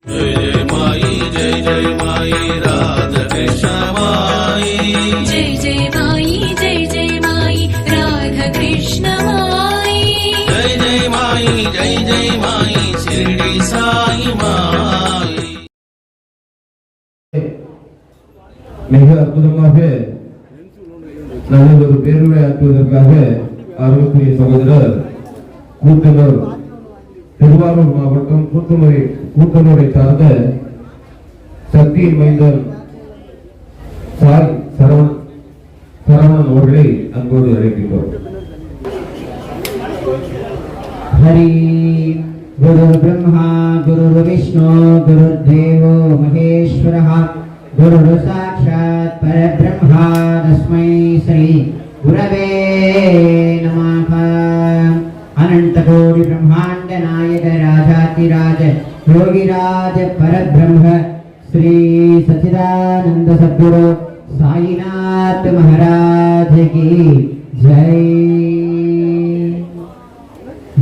जय जय माई राधा कृष्ण माई जय जय माई राधा कृष्ण माई जय माई शिरडी साई माई மிக அற்புதமாக நல்ல ஒரு பேருரை ஆற்றுவதற்காக அருள்குரிய சகோதரர் கூத்தனூர் திருவாரூர் மாவட்டம் கூத்தனூரை சார்ந்த சக்தி மைந்தர் சாய் சரவணன் அவர்களை அன்போடு அழைக்கின்றோம். हरि गुरु ब्रह्मा गुरु विष्णु गुरुदेवो महेश्वरः गुरु साक्षात् परब्रह्मा तस्मै श्री गुरवे नमः। अनंत कोटि ब्रह्मांड नायक राजातिराज योगिराज परब्रह्म श्री सच्चिदानंद सद्गुरु साईनाथ महाराज की जय।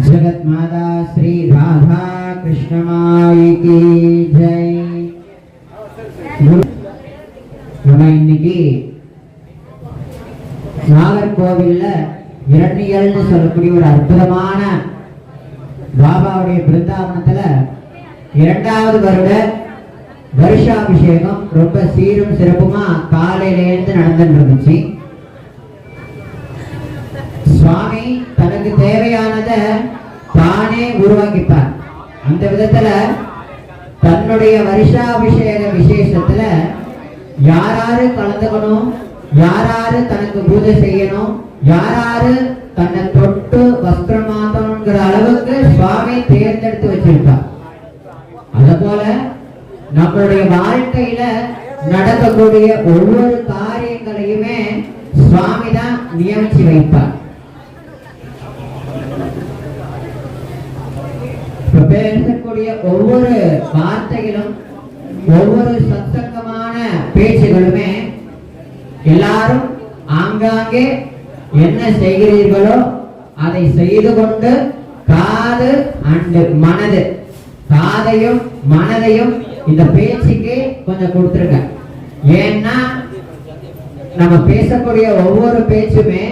जगत माता श्री राधा कृष्ण माई की जय। நம்ம இன்னைக்கு நாகர்கோவில்ல இரண்டியல்னு சொல்லக்கூடிய ஒரு அற்புதமான பாபாவுடைய பிருந்தாவனத்துல 2வது வருட வருஷாபிஷேகம் ரொம்ப சீரும் சிறப்புமா காலையில இருந்து நடந்துட்டு இருந்துச்சு. சுவாமி தனக்கு தேவையானத தானே உருவாக்கிப்பார். அந்த விதத்துல தன்னுடைய வருஷாபிஷேக விசேஷத்துல யாராரு கலந்துக்கணும், யாராரு தனக்கு பூஜை செய்யணும், யாராரு தன்னை தொட்டு வஸ்திரம் மாத்தணுங்கிற அளவுக்கு சுவாமி தேர்ந்தெடுத்து வச்சிருக்கார். அதுபோல நம்மளுடைய வாழ்க்கையில நடக்கக்கூடிய ஒவ்வொரு காரியங்களையுமே சுவாமி தான் நியமிச்சு வைப்பார். பேசக்கூடிய ஒவ்வொரு வார்த்தைகளும் ஒவ்வொரு சத்தங்கமான பேச்சுகளுமே எல்லாரும் ஆங்காங்கே என்ன செய்கிறீர்களோ அதை செய்து கொண்டு காது அண்டு மனது, காதையும் மனதையும் இந்த பேச்சுக்கு கொஞ்சம் கொடுத்துருங்க. ஏன்னா நம்ம பேசக்கூடிய ஒவ்வொரு பேச்சுமே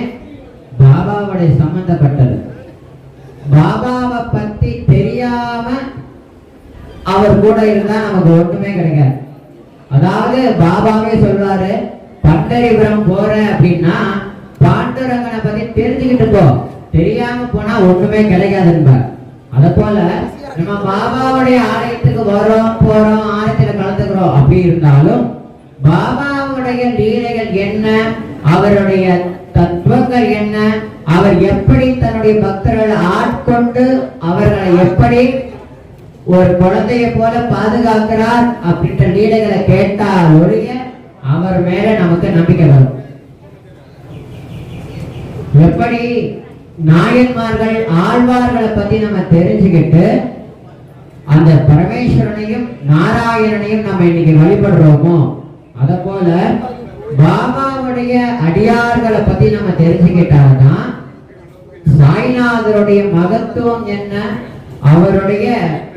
பாபாவுடைய சம்பந்தப்பட்டது. பாபாவை பத்தி தெரியாம அவர் கூட இருந்தா நமக்கு ஒண்ணுமே கிடைக்காது. அதாவது பாபாவே சொல்றாரு, பண்டரிபுரம் போற அப்படின்னா பாண்டுரங்கனை பத்தி தெரிஞ்சுக்கிட்டு போ, தெரியாம போனா ஒண்ணுமே கிடைக்காதுன்பார். அத போல நம்ம பாபாவுடைய ஆலயத்துக்கு வரோம் போறோம், ஆலயத்துல கலந்துக்கிறோம் அப்படி இருந்தாலும் பாபாவுடைய லீலைகள் என்ன, அவருடைய தத்துவங்கள் என்ன, அவர் எப்படி தன்னுடைய பக்தர்களை ஆட்கொண்டு அவர்களை எப்படி ஒரு குழந்தைய போல பாதுகாக்கிறார் அப்படின்ற லீலைகளை கேட்டால் ஒழிய அவர் மேல நமக்கு நம்பிக்கை வரும். எப்படி நாயன்மார்கள் ஆழ்வார்களை பத்தி நம்ம தெரிஞ்சுக்கிட்டு அந்த பரமேஸ்வரனையும் நாராயணனையும் நம்ம இன்னைக்கு வழிபடுறோமோ, அத போல பாபாவுடைய அடியார்களை பத்தி நம்ம தெரிஞ்சுக்கிட்டாதான் சாய்நாதருடைய மகத்துவம் என்ன, அவருடைய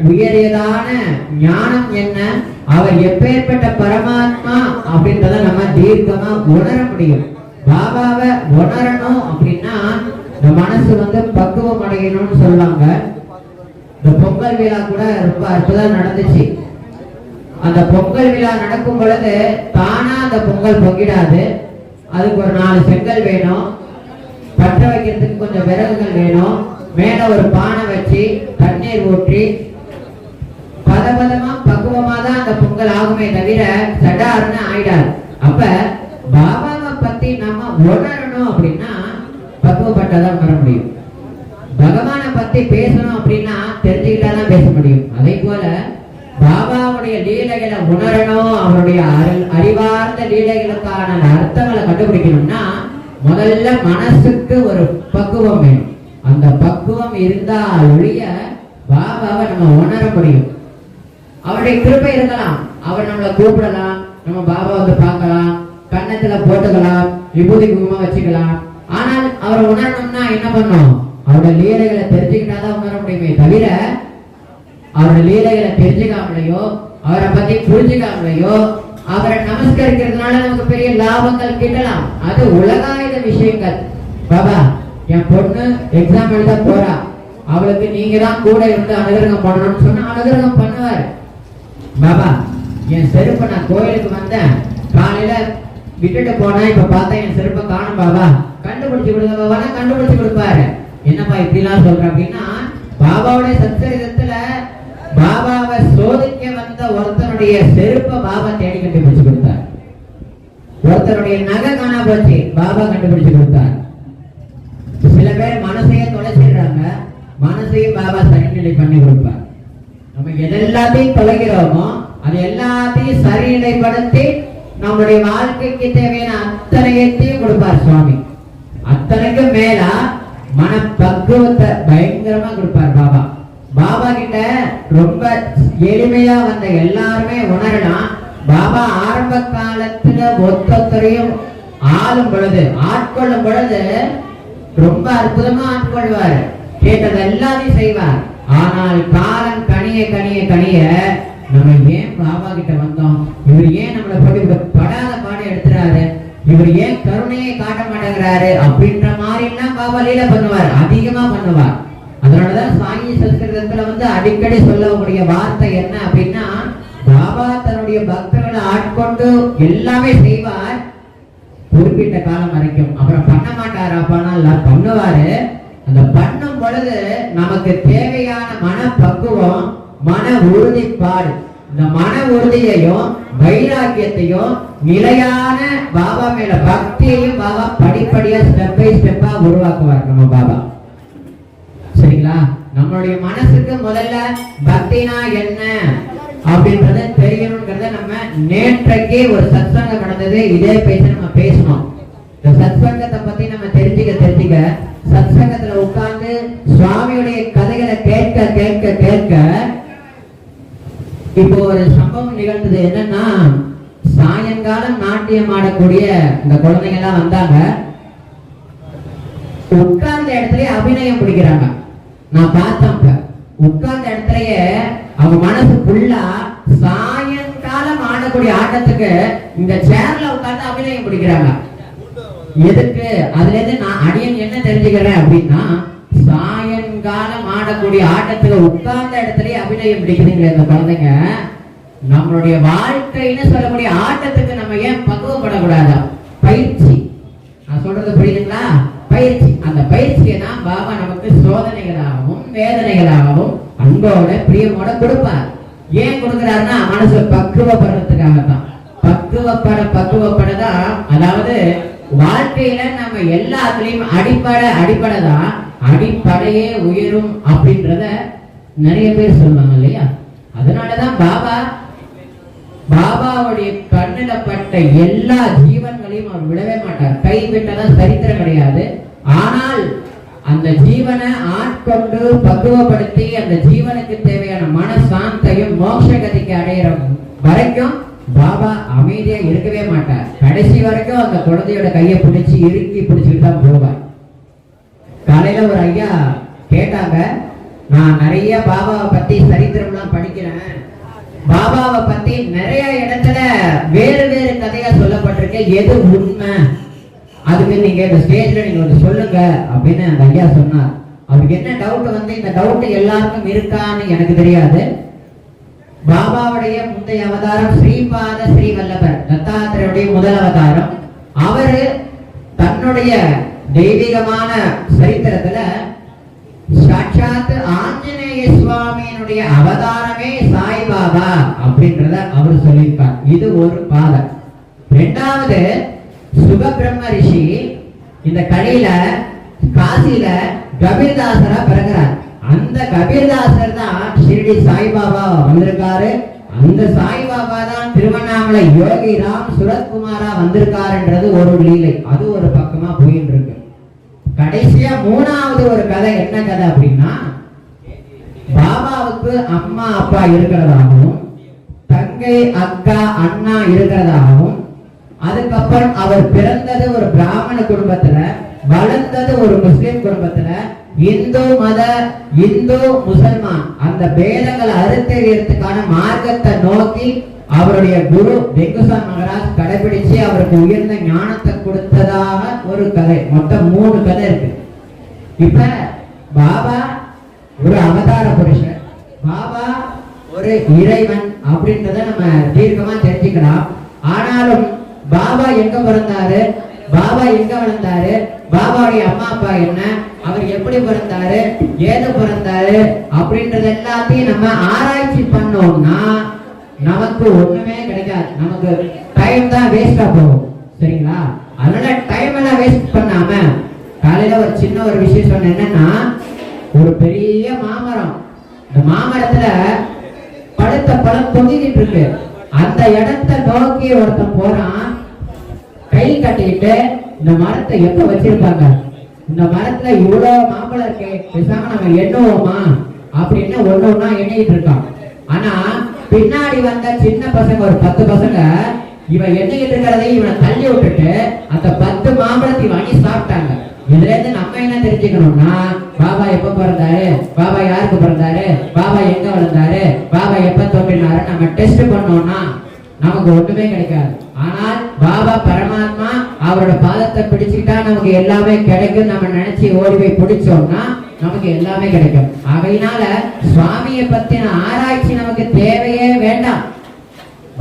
உயரியதான ஞானம் என்ன, அவர் எப்பேற்பட்ட பரமாத்மா அப்படின்றத நம்ம தீர்க்கமா உணர முடியும். பாபாவை உணரணும் அப்படின்னா இந்த மனசு பக்குவம் அடையணும்னு சொல்லுவாங்க. இந்த பொங்கல் விழா கூட ரொம்ப அற்புதம் நடந்துச்சு. அந்த பொங்கல் விழா நடக்கும் பொழுது தானா அந்த பொங்கல் பொங்கிடாது. அதுக்கு ஒரு 4 செங்கல் வேணும், பற்ற வைக்கிறதுக்கு கொஞ்சம் விறகுகள் வேணும், மேல ஒரு பானை வச்சு தண்ணீர் ஊற்றி பதபதமா பக்குவமா தான் அந்த பொங்கல் ஆகுமே தவிர சடார்னு ஆயிடாது. அப்ப பாபாவை பத்தி நம்ம உணரணும் அப்படின்னா பக்குவப்பட்டதான் உணர முடியும். பகவானை பத்தி பேசணும் அப்படின்னா தெரிஞ்சுக்கிட்டாதான் பேச முடியும். அதே போல பாபாவுடைய லீலைகளை உணரணும், அவருடைய அறிவார்ந்த லீலைகளுக்கான அர்த்தங்களை கண்டுபிடிக்கணும்னா முதல்ல மனசுக்கு ஒரு பக்குவம் வேணும். அந்த பக்குவம் இருந்தால் ஒழிய பாபாவை நம்ம உணர முடியும். அவருடைய கிருபை இருக்கலாம், அவர் நம்மளை கூப்பிடலாம், நம்ம பாபா பார்க்கலாம், கன்னத்துல போட்டுக்கலாம், விபூதி குங்குமம் வச்சுக்கலாம். ஆனால் அவரை உணரணும்னா என்ன பண்ணும், அவருடைய லீலைகளை தெரிஞ்சுக்கிட்டாதான் உணர முடியுமே தவிர அவருடைய லீலைகளை தெரிஞ்சுக்காமலையோ அவரை பத்தி புரிஞ்சுக்காமலையோ அவரை நமஸ்கரிக்கிறதுனால நமக்கு பெரிய லாபங்கள் கிட்டலாம். அது உலகாயுத விஷயங்கள். பாபா என் பொண்ணு எக்ஸாம் எழுத போறா, அவளுக்கு நீங்க தான் கூட இருந்து அனுகிரகம் பண்ணணும்னு சொன்னா அனுகிரகம் பண்ணுவாரு. பாபா என் செருப்பை நான் கோயிலுக்கு வந்தேன், காலையில விட்டுட்டு போனா இப்ப பார்த்தா என் செருப்பை காணும் பாபா, கண்டுபிடிச்சு கொடுங்க பாபா, கண்டுபிடிச்சு கொடுப்பாரு. என்னப்பா இப்படிலாம் சொல்ற அப்படின்னா, பாபாவுடைய சச்சரிதத்துல பாபாவை சோதிக்க வந்த ஒருத்தனுடைய செருப்பை பாபா தேடி கண்டுபிடிச்சு கொடுத்தார். ஒருத்தருடைய நகை காணா போச்சு, பாபா கண்டுபிடிச்சு கொடுத்தார். சில பேர் மனசையே தொலைச்சிடுறாங்க, மனசையும் பாபா சரிநிலை பண்ணி கொடுப்பார். நம்ம எதெல்லாத்தையும் தொலைகிறோமோ அது எல்லாத்தையும் சரிநிலைப்படுத்தி நம்மளுடைய வாழ்க்கைக்கு தேவையான அத்தனையத்தையும் கொடுப்பார் சுவாமி. அத்தனைக்கும் மேல மன பக்குவத்தை பயங்கரமா கொடுப்பார் பாபா. பாபா கிட்ட ரொம்ப எளிமையா வந்த எல்லாருமே உணரலாம். பாபா ஆரம்ப காலத்துல ஒத்தொத்தரையும் ஆளும் பொழுது ஆட்கொள்ளும் பொழுது ரொம்ப அற்புதமா ஆட்கொள்வார், கேட்டது எல்லாத்தையும் செய்வார். ஆனால் காலம் கனிய கனிய கனிய நம்ம ஏன் பாபா கிட்ட வந்தோம், இவர் ஏன் நம்மளை போட்டு படாத பாட எடுத்துறாரு, இவர் ஏன் கருணையை காட்ட மாட்டேங்கிறாரு அப்படின்ற மாதிரி எல்லாம் பாபா லீல பண்ணுவார், அதிகமா பண்ணுவார். அதனாலதான் சாயி சஸ்கிருதத்துல அடிக்கடி சொல்லக்கூடிய வார்த்தை என்ன அப்படின்னா, பாபா தன்னுடைய பக்தர்களை ஆட்கொண்டு எல்லாமே செய்வார் குறிப்பிட்ட காலம் வரைக்கும், அப்புறம் பண்ண மாட்டாரு. அப்பனா பண்ணுவாரு. அந்த பண்ணும் பொழுது நமக்கு தேவையான மன பக்குவம், மன உறுதிப்பாடு, இந்த மன உறுதியையும் வைராக்கியத்தையும் நிலையான பாபா மேல பக்தியையும் பாபா படிப்படியா ஸ்டெப் பை ஸ்டெப்பா உருவாக்குவார் நம்ம பாபா. சரிங்களா? நம்மளுடைய மனசுக்கு முதல்ல பக்தினா என்ன அப்படின்றத தெரியணும்ன்றத நம்ம நேற்றைக்கே ஒரு சத்சங்கம் நடந்தது, இதே பேச நம்ம பேசணும். இந்த சத்சங்கத்தை பத்தி நம்ம தெரிஞ்சுக்க சத்சங்கத்துல உட்கார்ந்து சுவாமியுடைய கதைகளை கேட்க கேட்க கேட்க இப்போ ஒரு சம்பவம் நிகழ்ந்தது. என்னன்னா, சாயங்காலம் நாட்டியம் ஆடக்கூடிய இந்த குழந்தைங்க எல்லாம் வந்தாங்க. உட்கார்ந்த இடத்துலயே அபிநயம் பிடிக்கிறாங்க. நான் பார்த்தேன், உட்கார்ந்த இடத்துலயே அவங்க மனசு ஃபுல்லா சாயங்காலம் ஆடக்கூடிய ஆட்டத்துக்கு இந்த சேர்ல உட்கார்ந்து அபிநயம் பிடிக்கிறாங்க. எதுக்கு? அதுல இருந்து நான் அடியன் என்ன தெரிஞ்சுக்கிறேன் அப்படின்னா, சாயங்காலம் ஆடக்கூடிய ஆட்டத்துக்கு உட்கார்ந்த இடத்துலயே அபிநயம் பிடிக்கிறீங்களே இந்த குழந்தைங்க, நம்மளுடைய வாழ்க்கைன்னு சொல்லக்கூடிய ஆட்டத்துக்கு நம்ம ஏன் பக்குவப்படக்கூடாதா? பயிற்சி. நான் சொல்றது புரியுதுங்களா? பயிற்சி. அந்த பயிற்சியை தான் பாபா நமக்கு சோதனைகளாகவும் வேதனைகளாகவும் அன்போட பிரியமோட கொடுப்பார். ஏன் கொடுக்கிறாருன்னா, மனசு பக்குவப்படுறதுக்காகத்தான். பக்குவப்படதான். அதாவது வாழ்க்கையில நம்ம எல்லாத்துலயும் அடிப்படை தான், அடிப்படையே உயரும் அப்படின்றத நிறைய பேர் சொல்லுவாங்க இல்லையா? அதனாலதான் பாபாவுடைய கண்ணில பட்ட எல்லா ஜீவன்களையும் அவர் விடவே மாட்டார், கைவிட்டதான் சரித்திரம் கிடையாது. ஆனால் அந்த ஜீவனை ஆட்கொண்டு பக்குவப்படுத்தி அந்த ஜீவனுக்கு தேவையான மனசாந்தையும் மோட்ச கதிக்கு அடையிற வரைக்கும் பாபா அமைதியா இருக்கவே மாட்டார். கடைசி வரைக்கும் அந்த குழந்தையோட கையை பிடிச்சி இறுக்கி பிடிச்சிட்டு தான் போவார். காலையில ஒரு ஐயா கேட்டாங்க, நான் நிறைய பாபாவை பத்தி சரித்திரம்லாம் படிக்கிறேன், பாபாவை பத்தி நிறைய இடத்துல வேறு வேறு கதையா சொல்லப்பட்டிருக்கு, எது உண்மை, அதுக்கு நீங்க இந்த ஸ்டேஜ்ல நீங்க வந்து சொல்லுங்க அப்படின்னு அந்த ஐயா சொன்னார். அவருக்கு என்ன டவுட் இந்த டவுட் எல்லாருக்கும் இருக்கான்னு எனக்கு தெரியாது. பாபாவுடைய முந்தைய அவதாரம் ஸ்ரீபாத ஸ்ரீ வல்லபர் தத்தாத்திரேயுடைய முதல் அவதாரம். அவரு தன்னுடைய தெய்வீகமான சரித்திரத்துல சாட்சாத் ஆஞ்சநேய சுவாமியினுடைய அவதாரமே சாய்பாபா அப்படின்றத அவர் சொல்லியிருக்கார். இது ஒரு பாதம். இரண்டாவது, சுகபிரம்ம ரிஷி இந்த கலியில காசியில கபீர்தாசரா பிறகுறார். அந்த கபீர்தாசர் தான் ஷிரடி சாய்பாபா வந்திருக்காரு. அந்த சாய்பாபா தான் திருவண்ணாமலை யோகி ராம் சுரத்குமாரா வந்திருக்காருன்றது ஒரு லீலை. அது ஒரு பக்கமா போயிட்டு இருக்கு. கடைசியா மூணாவது ஒரு கதை. என்ன கதை அப்படின்னா, பாபாவுக்கு அம்மா அப்பா இருக்கிறதாகவும் தங்கை அக்கா அண்ணா இருக்கிறதாகவும், அதுக்கப்புறம் அவர் பிறந்தது ஒரு பிராமண குடும்பத்துல, வளர்ந்தது ஒரு முஸ்லிம் குடும்பத்துல, இந்து முசல்மான் அந்த பேதங்களை அறுத்தெறியறதுக்கான மார்க்கத்தை நோக்கி அவருடைய குரு வெங்குசாமி மகராஜ் கடைபிடிச்சு அவருக்கு உயர்ந்த ஞானத்தை கொடுத்ததாக ஒரு கதை. மொத்தம் 3 கதை இருக்கு. இப்ப பாபா ஒரு அவதார புருஷன், பாபா ஒரு இறைவன் அப்படின்றத நம்ம தீர்க்கமா தெரிஞ்சுக்கலாம். ஆனாலும் பாபா எங்க பிறந்தாரு, பாபா எங்க வளர்ந்தாரு, பாபாவுடைய அம்மா அப்பா என்ன, அவர் எப்படி பிறந்தாரு, ஏது பிறந்தாரு அப்படின்றது எல்லாத்தையும் நம்ம ஆராய்ச்சி பண்ணோம்னா நமக்கு ஒண்ணுமே கிடைக்காது. நமக்கு டைம் தான் வேஸ்டா போகும். சரிங்களா? அதனால டைம் எல்லாம் வேஸ்ட் பண்ணாம காலையில ஒரு சின்ன ஒரு விஷயம் சொன்ன என்னன்னா, ஒரு பெரிய மாமரம், இந்த மாமரத்துல பழுத்த பழம் தொங்கிக்கிட்டு இருக்கு. அந்த இடத்தை நோக்கி ஒருத்தன் போறான், கை கட்டிக்கிட்டு இந்த மரத்தை எப்ப வச்சிருப்பாங்க, இந்த மரத்துல இவ்வளவு மாம்பழம் இருக்கு, பேசாம நம்ம எண்ணுவோமா அப்படின்னு ஒண்ணு எண்ணிட்டு இருக்கான். ஆனா பின்னாடி வந்த சின்ன பசங்க ஒரு 10 பசங்க இவன் எண்ணிக்கிட்டு இருக்கிறதை இவனை தள்ளி விட்டுட்டு அந்த 10 மாம்பழத்தை வாங்கி சாப்பிட்டாங்க. இதுல இருந்து நம்ம என்ன தெரிஞ்சுக்கணும்னா, பாபா எப்ப பிறந்தாரு, பாபா யாருக்கு பிறந்தாரு, பாபா எங்க வளர்ந்தாரு, பாபா எப்ப தோன்றினாரு நம்ம டெஸ்ட் பண்ணோம்னா நமக்கு ஒண்ணுமே கிடைக்காது. ஆனால் பாபா பரமாத்மா அவரோட பாதத்தை பிடிச்சுக்கிட்டா நமக்கு எல்லாமே கிடைக்கும். நம்ம நினைச்சு ஓடி போய் பிடிச்சோம்னா நமக்கு எல்லாமே கிடைக்கும். ஆகையினால சுவாமியை பத்தின ஆராய்ச்சி நமக்கு தேவையே வேண்டாம்.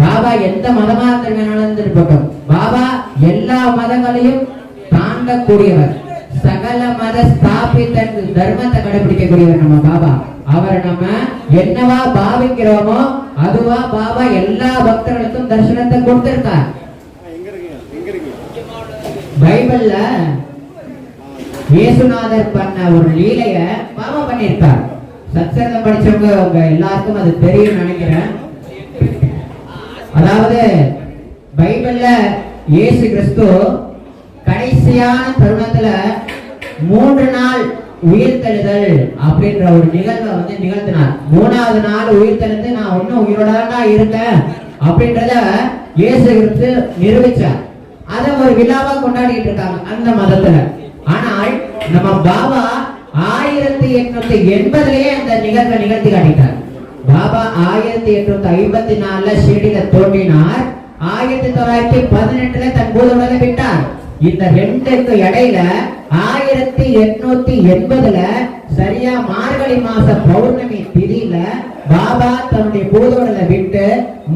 பாபா எந்த மதமா இருந்திருக்கட்டும், பாபா எல்லா மதங்களையும் தாண்டக்கூடியவர், சகல மத ஸ்தாபித்த தர்மத்தை கடைபிடிக்கக்கூடியவர் நம்ம பாபா. அவரை நம்ம என்னவா பாவிக்கிறோமோ அதுவா பாபா எல்லா பக்தர்களுக்கும் தரிசனத்தை கொடுத்திருக்கார். பைபிள்ல இயேசுநாதர் பண்ண ஒரு லீலைய பாபா பண்ணியிருக்கார். சத்சங்கம் படிச்சவங்க எல்லாருக்கும் அது தெரியும் நினைக்கிறேன். அதாவது பைபிள்ல இயேசு கிறிஸ்து கடைசியான தருணத்துல 3 நாள் உயிர்த்தெழுதல் அப்படின்ற ஒரு நிகழ்வை நிகழ்த்தினார். 3ஆவது நாள் உயிர்த்தெழுந்து நான் இன்னும் உயிரோட தான் இருக்கேன் அப்படின்றத இயேசு கிறிஸ்து நிரூபிச்சார். அதை ஒரு விழாவா கொண்டாடிட்டு இருக்காங்க அந்த மதத்துல. ஆனால் நம்ம பாபா 1880லயே அந்த நிகழ்வை நிகழ்த்தி காட்டிட்டார். பாபா 1854ல ஷிரடியில தோன்றினார். 1918ல தன் பூதவுடலை விட்டார். இந்த 2க்கு இடையில 1880ல சரியா மார்கழி மாச பௌர்ணமி திதியில பாபா தன்னுடைய பூதவுடலை விட்டு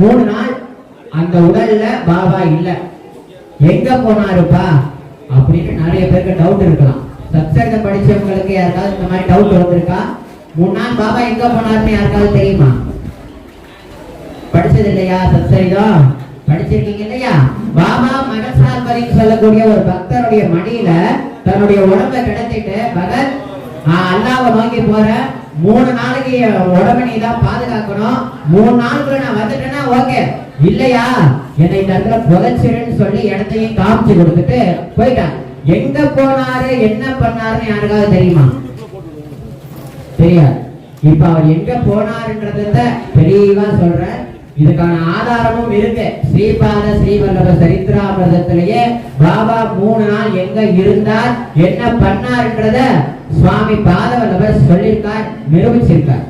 3 நாள் அந்த உடல்ல பாபா இல்ல. எங்க போனாருப்பா அப்படின்னு நிறைய பேருக்கு டவுட் இருக்கலாம். சத்சங்கம் படிச்சவங்களுக்கு யாருக்காவது இந்த மாதிரி டவுட் வந்திருக்கா? 3 நாள் பாபா எங்க போனாருன்னு யாருக்காவது தெரியுமா? படிச்சது இல்லையா? சத்சங்கம் படிச்சிருக்கீங்க இல்லையா? பாபா மகசால்பரின்னு சொல்லக்கூடிய ஒரு பக்தருடைய மடியில தன்னுடைய உடம்பை கிடத்திட்டு, பகத் அல்லாவை நோக்கி போற, 3 நாளைக்கு உடம்ப நீ தான் பாதுகாக்கணும், 3 நாளுக்குள்ள நான் வந்துட்டேன்னா ஓகே, இல்லையா என்னை இந்த இடத்துல புதைச்சிருன்னு சொல்லி இடத்தையும் காமிச்சு கொடுத்துட்டு போயிட்டான். எங்க போனாரு என்ன பண்ணாருன்னு யாருக்காவது தெரியுமா? தெரியாது. இப்ப அவர் எங்க போனாருன்றத தெளிவா சொல்ற. இதுக்கான ஆதாரமும் இருக்கு. ஸ்ரீபாத ஸ்ரீவல்லப சரித்திராமிரதத்திலேயே பாபா 3 நாள் எங்க இருந்தார் என்ன பண்ணார்ன்றத சுவாமி பாதவல்லபர் சொல்லியிருக்கார், நிரூபிச்சிருக்கார்.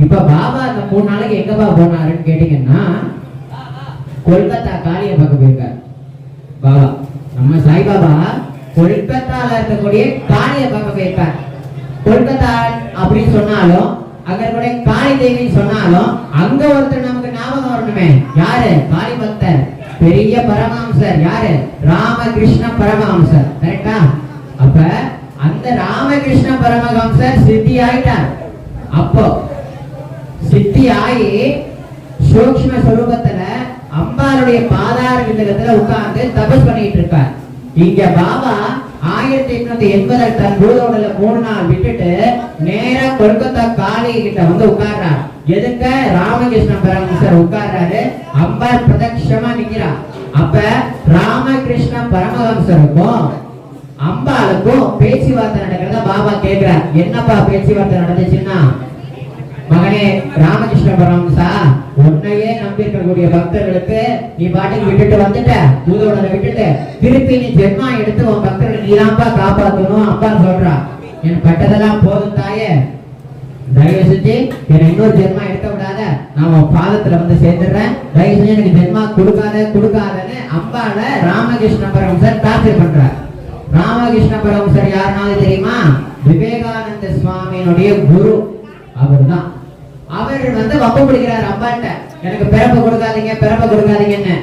இப்ப பாபா அந்த 3 நாளைக்கு எங்கப்பா போனாருன்னு கேட்டீங்கன்னா, கொல்கத்தா காளிய பார்க்க போயிருக்கார் பாபா. நம்ம சாய்பாபா கொல்கத்தால இருக்கக்கூடிய காளிய பார்க்க போயிருக்கார். கொல்கத்தா அப்படின்னு சொன்னாலும் அங்க கூட காளி தேவின்னு சொன்னாலும் அங்க ஒருத்தர் நமக்கு ஞாபகம் வரணுமே. யாரு? காளி பக்தர், பெரிய பரமஹம்சர். யாரு? ராமகிருஷ்ண பரமஹம்சர். கரெக்டா? அப்ப அந்த ராமகிருஷ்ண பரமஹம்சர் சித்தி ஆயிட்டார். அப்போ சித்தி ஆகி சூக்ஷ்ம ஸ்வரூபத்துல அம்பாளுடைய பாதார விந்தகத்துல உட்கார்ந்து தபஸ் பண்ணிட்டு இருக்கார். இங்க பாபா 1880 தன் பூதவுடல 3 நாள் விட்டுட்டு நேரா கொல்கத்தா காளி கிட்ட உட்கார்றார். எதுக்க? ராமகிருஷ்ண பரமஹம்சர் உட்கார்றாரு, அம்பாள் பிரதட்சமா நிக்கிறா. அப்ப ராமகிருஷ்ண பரமஹம்சருக்கும் அம்பாளுக்கும் பேச்சுவார்த்தை நடக்கிறத பாபா கேட்கிறார். என்னப்பா பேச்சுவார்த்தை நடந்துச்சுன்னா, மகனே ராமகிருஷ்ண பரமஹம்சா, உன்னையே நம்பி இருக்கக்கூடிய பக்தர்களுக்கு நீ பாட்டுக்கு விட்டுட்டு வந்துட்ட, பூதவுடலை விட்டுட்டு திருப்பி நீ ஜென்மா எடுத்து உன் பக்தர்களை நீதான்ப்பா காப்பாற்றணும் அப்பா சொல்றா. என் பட்டதெல்லாம் போதும் தாயே, தயவு செஞ்சு என்னை இன்னொரு ஜென்மா எடுக்க விடாத, நான் உன் பாதத்துல வந்து சேர்ந்துடுறேன், தயவு செஞ்சு எனக்கு ஜென்மா கொடுக்காதன்னு அம்பால ராமகிருஷ்ண பரமஹம்சர் டார்ச்சர் பண்றார். ராமகிருஷ்ண பரமஹம்சர் யாருனாலும் தெரியுமா? விவேகானந்த சுவாமியினுடைய குரு அவர்தான். அவர் வந்து வம்பு பிடிக்கிறார் அம்பாட்ட, எனக்கு பிறப்ப கொடுக்காதீங்கன்னு.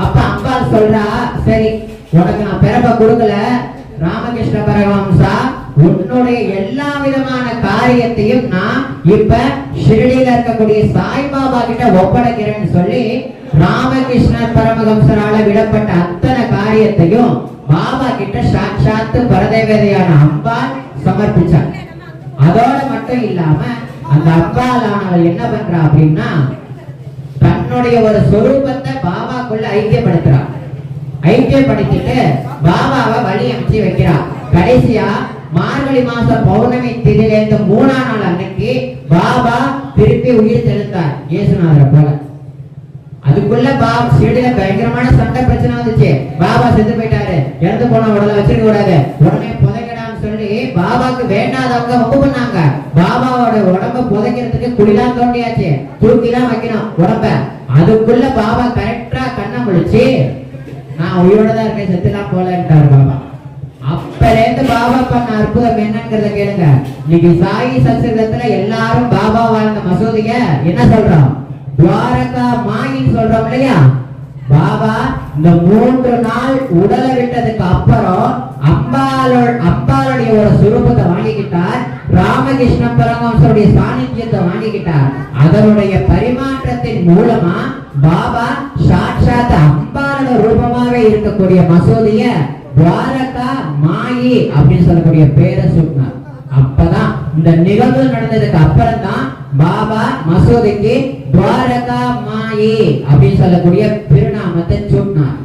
அப்ப அம்பாள் சொல்றா, சரி உனக்கு நான் பிறப்ப கொடுக்கல ராமகிருஷ்ண பரமஹம்சா, உன்னுடைய எல்லா விதமான காரியத்தையும் நான் இப்ப ஷிரடியில இருக்கக்கூடிய சாய்பாபா கிட்ட ஒப்படைக்கிறேன்னு சொல்லி ராமகிருஷ்ண பரமஹம்சரால விடப்பட்ட அத்தனை காரியத்தையும் பாபா கிட்ட சாட்சாத்து பரதேவதையான அம்பாள் சமர்ப்பிச்சார். அதோட மட்டும் இல்லாம அந்த அம்பாளானவள் என்ன பண்றா அப்படின்னா, தன்னுடைய ஒரு சொரூபத்தை பாபாக்குள்ள ஐக்கியப்படுத்திட்டு பாபாவை வழி அமைச்சு வைக்கிறா. கடைசியா மார்கழி மாசம் பௌர்ணமி திதியிலிருந்து 3ஆம் நாள் அன்னைக்கு பாபா திருப்பி உயிர் தெழுந்தார் இயேசுநாதரை போல. அதுக்குள்ள ஷிரடியில பயங்கரமான சண்டை பிரச்சனை வந்துச்சு. பாபா செத்து போயிட்டாரு, இறந்து போன உடலை வச்சிருக்க கூடாது, உடனே புதைக்கடான்னு சொல்லி பாபாக்கு வேண்டாதவங்க வம்பு பண்ணாங்க. பாபாவோட உடம்ப புதைக்கிறதுக்கு குழிலாம் தோண்டியாச்சு, தூக்கிலாம் வைக்கணும் உடம்ப. அதுக்குள்ள பாபா கரெக்டா கண்ணை முழிச்சு, நான் உயிரோட தான் இருக்கேன், செத்துலாம் போலன்ட்டாரு பாபா. அப்பலேருந்து பாபா பண்ண அற்புதம் என்னங்கிறத கேளுங்க. இன்னைக்கு சாயி சத்சங்கத்துல எல்லாரும் பாபா வாழ்ந்த மசூதிய என்ன சொல்றோம்? துவாரகா மாயின்னு சொல்றோம் இல்லையா? பாபா இந்த 3 நாள் உடலை விட்டதுக்கு அப்புறம் அம்பாளுடைய ஒரு சுரூபத்தை வாங்கிக்கிட்டார், ராமகிருஷ்ண பரமஹம்சருடைய சாநித்தியத்தை வாங்கிக்கிட்டார். அதனுடைய பரிமாற்றத்தின் மூலமா பாபா சாட்சாத் அம்பாளோட ரூபமாவே இருக்கக்கூடிய மசூதிய துவாரகா மாயி அப்படின்னு சொல்லக்கூடிய பேரை சொன்னார். அப்பதான் இந்த நிகழ்வு நடந்ததுக்கு அப்புறம் தான் பாபா மசூதிக்கு துவாரகா மாயி அப்படின்னு சொல்லக்கூடிய திருநாமத்தை சொன்னார்.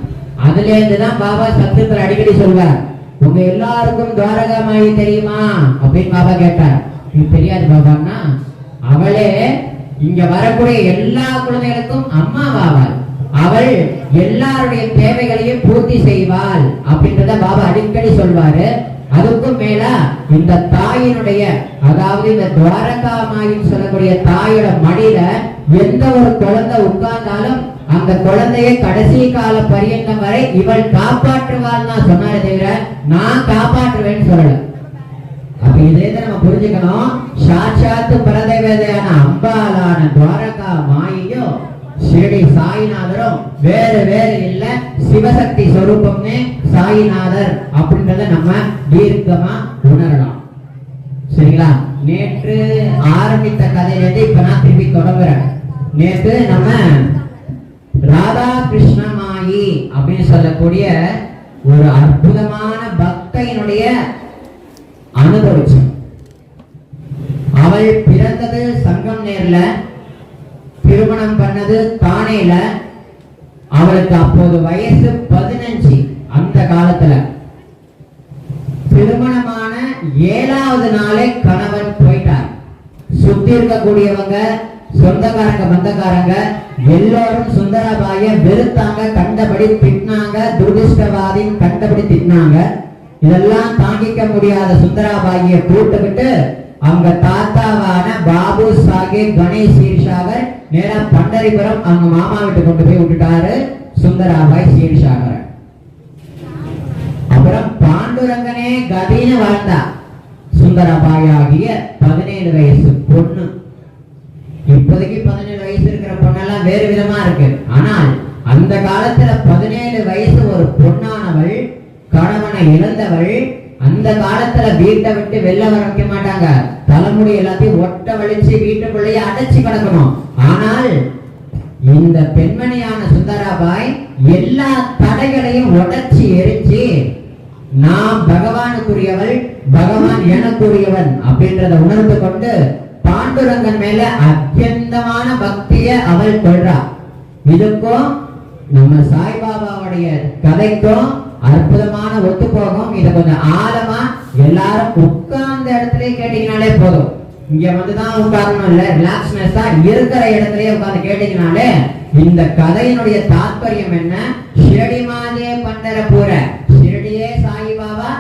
அதுல இருந்துதான் பாபா சத்தத்துல அடிக்கடி சொல்வார், உங்க எல்லாருக்கும் துவாரகா மாயி தெரியுமா அப்படின்னு பாபா கேட்டார். இது தெரியாது பாபான்னா, அவளே இங்க வரக்கூடிய எல்லா குழந்தைகளுக்கும் அம்மா ஆவாள், அவள் எல்லாருடைய தேவைகளையும் பூர்த்தி செய்வாள் அப்படின்றத பாபா அடிக்கடி சொல்வாரு. அதுக்கும் மேல இந்த தாயினுடைய, அதாவது இந்த துவாரகா மாயின்னு சொல்லக்கூடிய தாயோட மடியில எந்த ஒரு குழந்தை உட்கார்ந்தாலும் அந்த குழந்தையை கடைசி கால பரியந்தம் வரை இவள் காப்பாற்றுவாள் தான் சொன்னாரே தவிர நான் காப்பாற்றுவேன்னு சொல்லல. அப்ப இதே நம்ம புரிஞ்சுக்கணும், சாட்சாத்து பரதேவதையான அம்பாலான துவாரகா மாயையும் ஷிரடி சாயிநாதரும் வேறு இல்ல, சிவசக்தி சொரூபம்னே சாயிநாதர் அப்படின்றத நம்ம தீர்க்கமா உணரலாம். சரிங்களா? நேற்று ஆரம்பித்த கதையிலிருந்து இப்ப நான் திருப்பி தொடங்குறேன். நேற்று நம்ம ராதா கிருஷ்ணமாயி அப்படின்னு சொல்லக்கூடிய ஒரு அற்புதமான பக்தையினுடைய அனுபவிச்சோம். அவள் பிறந்தது சங்கம்நேர்ல, திருமணம் பண்ணது தானேல. அவளுக்கு அப்போது வயசு 15. அந்த காலத்துல திருமணமான 7வது நாளே கணவன் போயிட்டார். சுத்தி இருக்கக்கூடியவங்க, சொந்தக்காரங்க, பந்தக்காரங்க எல்லாரும் சுந்தராபாய வெறுத்தாங்க, கண்டபடி திட்டினாங்க, துர்திஷ்டவாதி கண்டபடி திட்டினாங்க. இதெல்லாம் தாங்கிக்க முடியாத சுந்தராபாய கூட்டுக்கிட்டு அவங்க தாத்தாவான பாபு சாஹேப் கணேஷ் சீர்ஷாகர் நேரா பண்டரிபுரம் அவங்க மாமா வீட்டு கொண்டு போய் விட்டுட்டாரு சுந்தராபாய் சீர்ஷாகர். அப்புறம் பாண்டுரங்கனே கதின்னு வாழ்ந்தா சுந்தராபாய் ஆகிய 17 வயசு பொண்ணு. இப்போதைக்கு 17 வயசு இருக்கிற பொண்ணெல்லாம் வேறு விதமா இருக்கு. ஆனால் அந்த காலத்துல 17 வயசு ஒரு பொண்ணானவள், கணவனை இழந்தவள், அந்த காலத்துல வீட்டை விட்டு வெளில வர வைக்க மாட்டாங்க, தலைமுடி எல்லாத்தையும் ஒட்ட வலிச்சு வீட்டுக்குள்ளேயே அடைச்சு கிடக்கணும். ஆனால் இந்த பெண்மணியான சுந்தராபாய் எல்லா தடைகளையும் உடைச்சி எரிஞ்சு, நான் பகவானுக்குரியவள், பகவான் எனக்குரியவன் அப்படின்றத உணர்ந்து கொண்டு பாண்டுரங்கன் மேல அத்தியந்தமான பக்திய அவள் கொள்றா. இதுக்கும் நம்ம சாய்பாபாவுடைய கதைக்கும் அற்புதமான ஒத்து போகும். இத கொஞ்சம் ஆழமா எல்லாரும் உட்கார்ந்த இடத்துல கேட்டீங்கனாலே போதும். இங்க வந்துதான் உட்காரணும் இல்ல, ரிலாக்ஸ்னஸா இருக்கிற இடத்துலயே உட்கார்ந்து கேட்டீங்கனாலே இந்த கதையினுடைய தாற்பயம் என்ன? ஷிரடி மாதே பண்டரபுர, ஷிரடியே சாயிபாபா,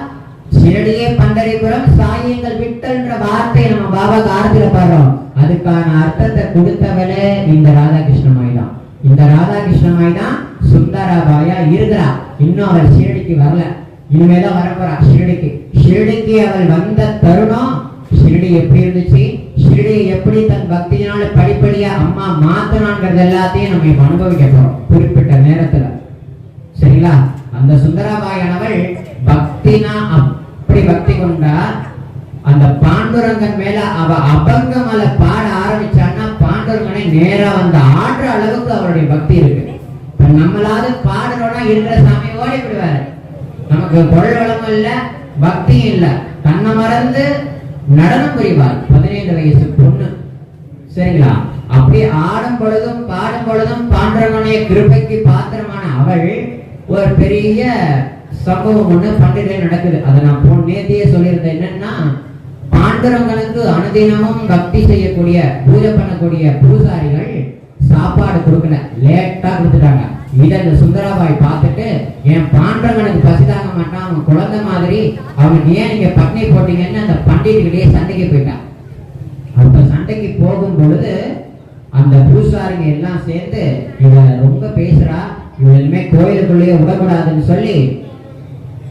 ஷிரடியே பண்டரிபுரம், சாயிங்கள் விட்டு விட்டல்ன்ற வார்த்தையை நம்ம பாபா காரத்துல பாடுறோம், அதுக்கான அர்த்தத்தை கொடுத்தவளே இந்த ராதாகிருஷ்ணமாய் தான். இந்த ராதாகிருஷ்ணமாய் தான் சுந்தராபாயா இருக்கிறா. இன்னும் அவள் ஷீரடிக்கு வரல, இனிமேதான் வரப்போறா ஷீரடிக்கு. ஷீரடிக்கு அவள் வந்த தருணம், ஷீரடி எப்படி இருந்துச்சு, ஷீரடியை எப்படி தன் பக்தியினால படிப்படியா அம்மா மாத்தனாங்கிறது எல்லாத்தையும் நம்ம அனுபவிக்க போறோம் குறிப்பிட்ட நேரத்துல. சரிங்களா? அந்த சுந்தராபாயானவள் பக்தினா அப்படி பக்தி கொண்டா, அந்த பாண்டுரங்கன் மேல அவ அபங்கமல பாட ஆரம்பிச்சான்னா பாண்டுரங்கனை நேரா வந்து ஆடுற அளவுக்கு அவருடைய பக்தி இருக்கு. இப்ப நம்மளாவது பாடுறோம்னா இருக்கிற சாமி ஓடி விடுவாரு, நமக்கு பொருள் வளமும் இல்ல பக்தியும் இல்ல, தன்னை மறந்து நடனம் புரிவார் 15 வயசு பொண்ணு. சரிங்களா? அப்படி ஆடும் பொழுதும் பாடும் பொழுதும் பாண்டுரங்கனுடைய கிருபைக்கு பாத்திரமான அவள் ஒரு பெரிய சம்பவம் ஒண்ணு பண்டிகை நடக்குது. அதை நான் நேத்தியே சொல்லியிருந்தேன். என்னன்னா, பாண்டுரங்கனுக்கு அனுதினமும் பக்தி செய்யக்கூடிய பூஜை பண்ணக்கூடிய பூசாரிகள் சாப்பாடு கொடுக்கல, லேட்டா கொடுத்துட்டாங்க. இதை இந்த சுந்தராபாய் பார்த்துட்டு, என் பாண்டுரங்கனுக்கு பசிதாங்க மாட்டான், அவன் குழந்தை மாதிரி, அவனுக்கு ஏன் நீங்க பட்னி போட்டீங்கன்னு அந்த பண்டிகையிலேயே சண்டைக்கு போயிட்டான். அப்ப சண்டைக்கு போகும் பொழுது அந்த பூசாரிங்க எல்லாம் சேர்ந்து இவ ரொம்ப பேசுறா, இவன் இனிமே கோயிலுக்குள்ளேயே விடக்கூடாதுன்னு சொல்லி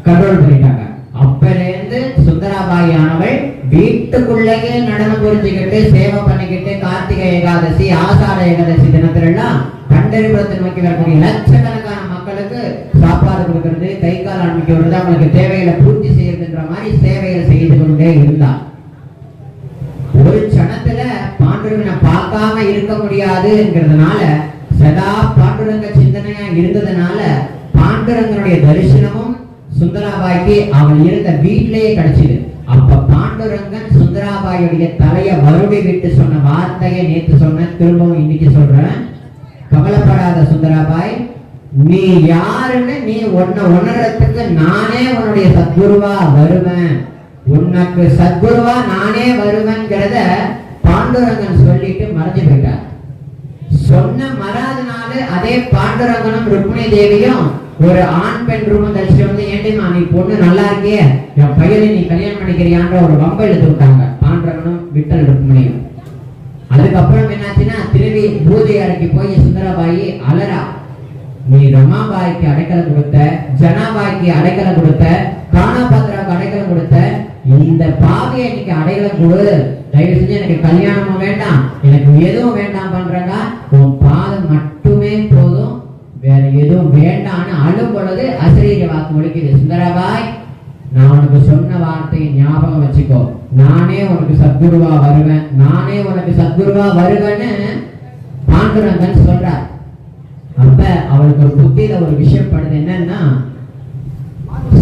கண்ட்ரோல் பண்ணிட்டாங்க. அப்பலேருந்து சுந்தராபாயானவள் வீட்டுக்குள்ளேயே நடனம் புரிஞ்சுக்கிட்டு சேவை பண்ணிக்கிட்டு கார்த்திகை ஏகாதசி ஆசாட ஏகாதசி தினத்துல எல்லாம் பண்டரிபுரத்தை நோக்கி வரக்கூடிய லட்சக்கணக்கான மக்களுக்கு சாப்பாடு கொடுக்கறது, கை கால் அனுப்பிக்க வருது, அவங்களுக்கு தேவைகளை பூர்த்தி செய்யறதுன்ற மாதிரி சேவைகளை செய்து கொண்டே இருந்தார். ஒரு சனத்துல பாண்டுரங்கனை பார்க்காம இருக்க முடியாதுங்கிறதுனால, சதா பாண்டுரங்க சிந்தனையா இருந்ததுனால பாண்டுரங்கனுடைய தரிசனமும் சுந்தராபாய்க்கு அவள் இருந்த வீட்டிலேயே கிடைச்சது. அப்ப பாண்டுரங்கன் சுந்தராபாயுடைய தலைய வருடி விட்டு சொன்ன வார்த்தையை நேற்று சொன்ன, திரும்பவும் இன்னைக்கு சொல்றேன். கவலைப்படாத சுந்தராபாய், நீ யாருன்னு நீ உணர்றதுக்கு நானே உன்னுடைய சத்குருவா வருவேன், உனக்கு சத்குருவா நானே வருவேன்கிறத பாண்டுரங்கன் சொல்லிட்டு மறைஞ்சு போயிட்டார். சொன்ன மறாதனால அதே பாண்டுரங்கனும் ருக்மிணி தேவியும் ஒரு ஆண் பெண் ரூபம் தரிசிட்டு வந்து, ஏண்டிமா நீ பொண்ணு நல்லா இருக்கிய, என் பையனை நீ கல்யாணம் பண்ணிக்கிறியான்ற ஒரு வம்பை எடுத்து விட்டாங்க பாண்டுரங்கனும் விட்டல் ருக்மிணியும். அதுக்கப்புறம் என்னாச்சுன்னா, திருவி பூஜை அறைக்கு போய் சுந்தராபாயி அலரா, நீ ரமாபாய்க்கு அடைக்கலம் கொடுத்த, ஜனாபாய்க்கு அடைக்கலம் கொடுத்த, கானாபாத்திராவுக்கு அடைக்கலம் கொடுத்த, இந்த பாவியை இன்னைக்கு அடைக்கலம் கொடு, தயவு செஞ்சு எனக்கு கல்யாணமும் வேண்டாம், எனக்கு எதுவும் வேண்டாம் பண்றாங்க, உன் பாதம் மட்டுமே போதும், வேற எதுவும் வேண்டாம்னு அழும் பொழுது அசரீர வாக்கு ஒழிக்குது. சுந்தராபாய், நான் உனக்கு சொன்ன வார்த்தையை ஞாபகம் வச்சுக்கோ, நானே உனக்கு சத்குருவா வருவேன், நானே உனக்கு சத்குருவா வருவேன்னு பாண்டுரங்கன் சொல்றார். அப்ப அவளுக்கு ஒரு புத்தியில ஒரு விஷயம் படுது. என்னன்னா,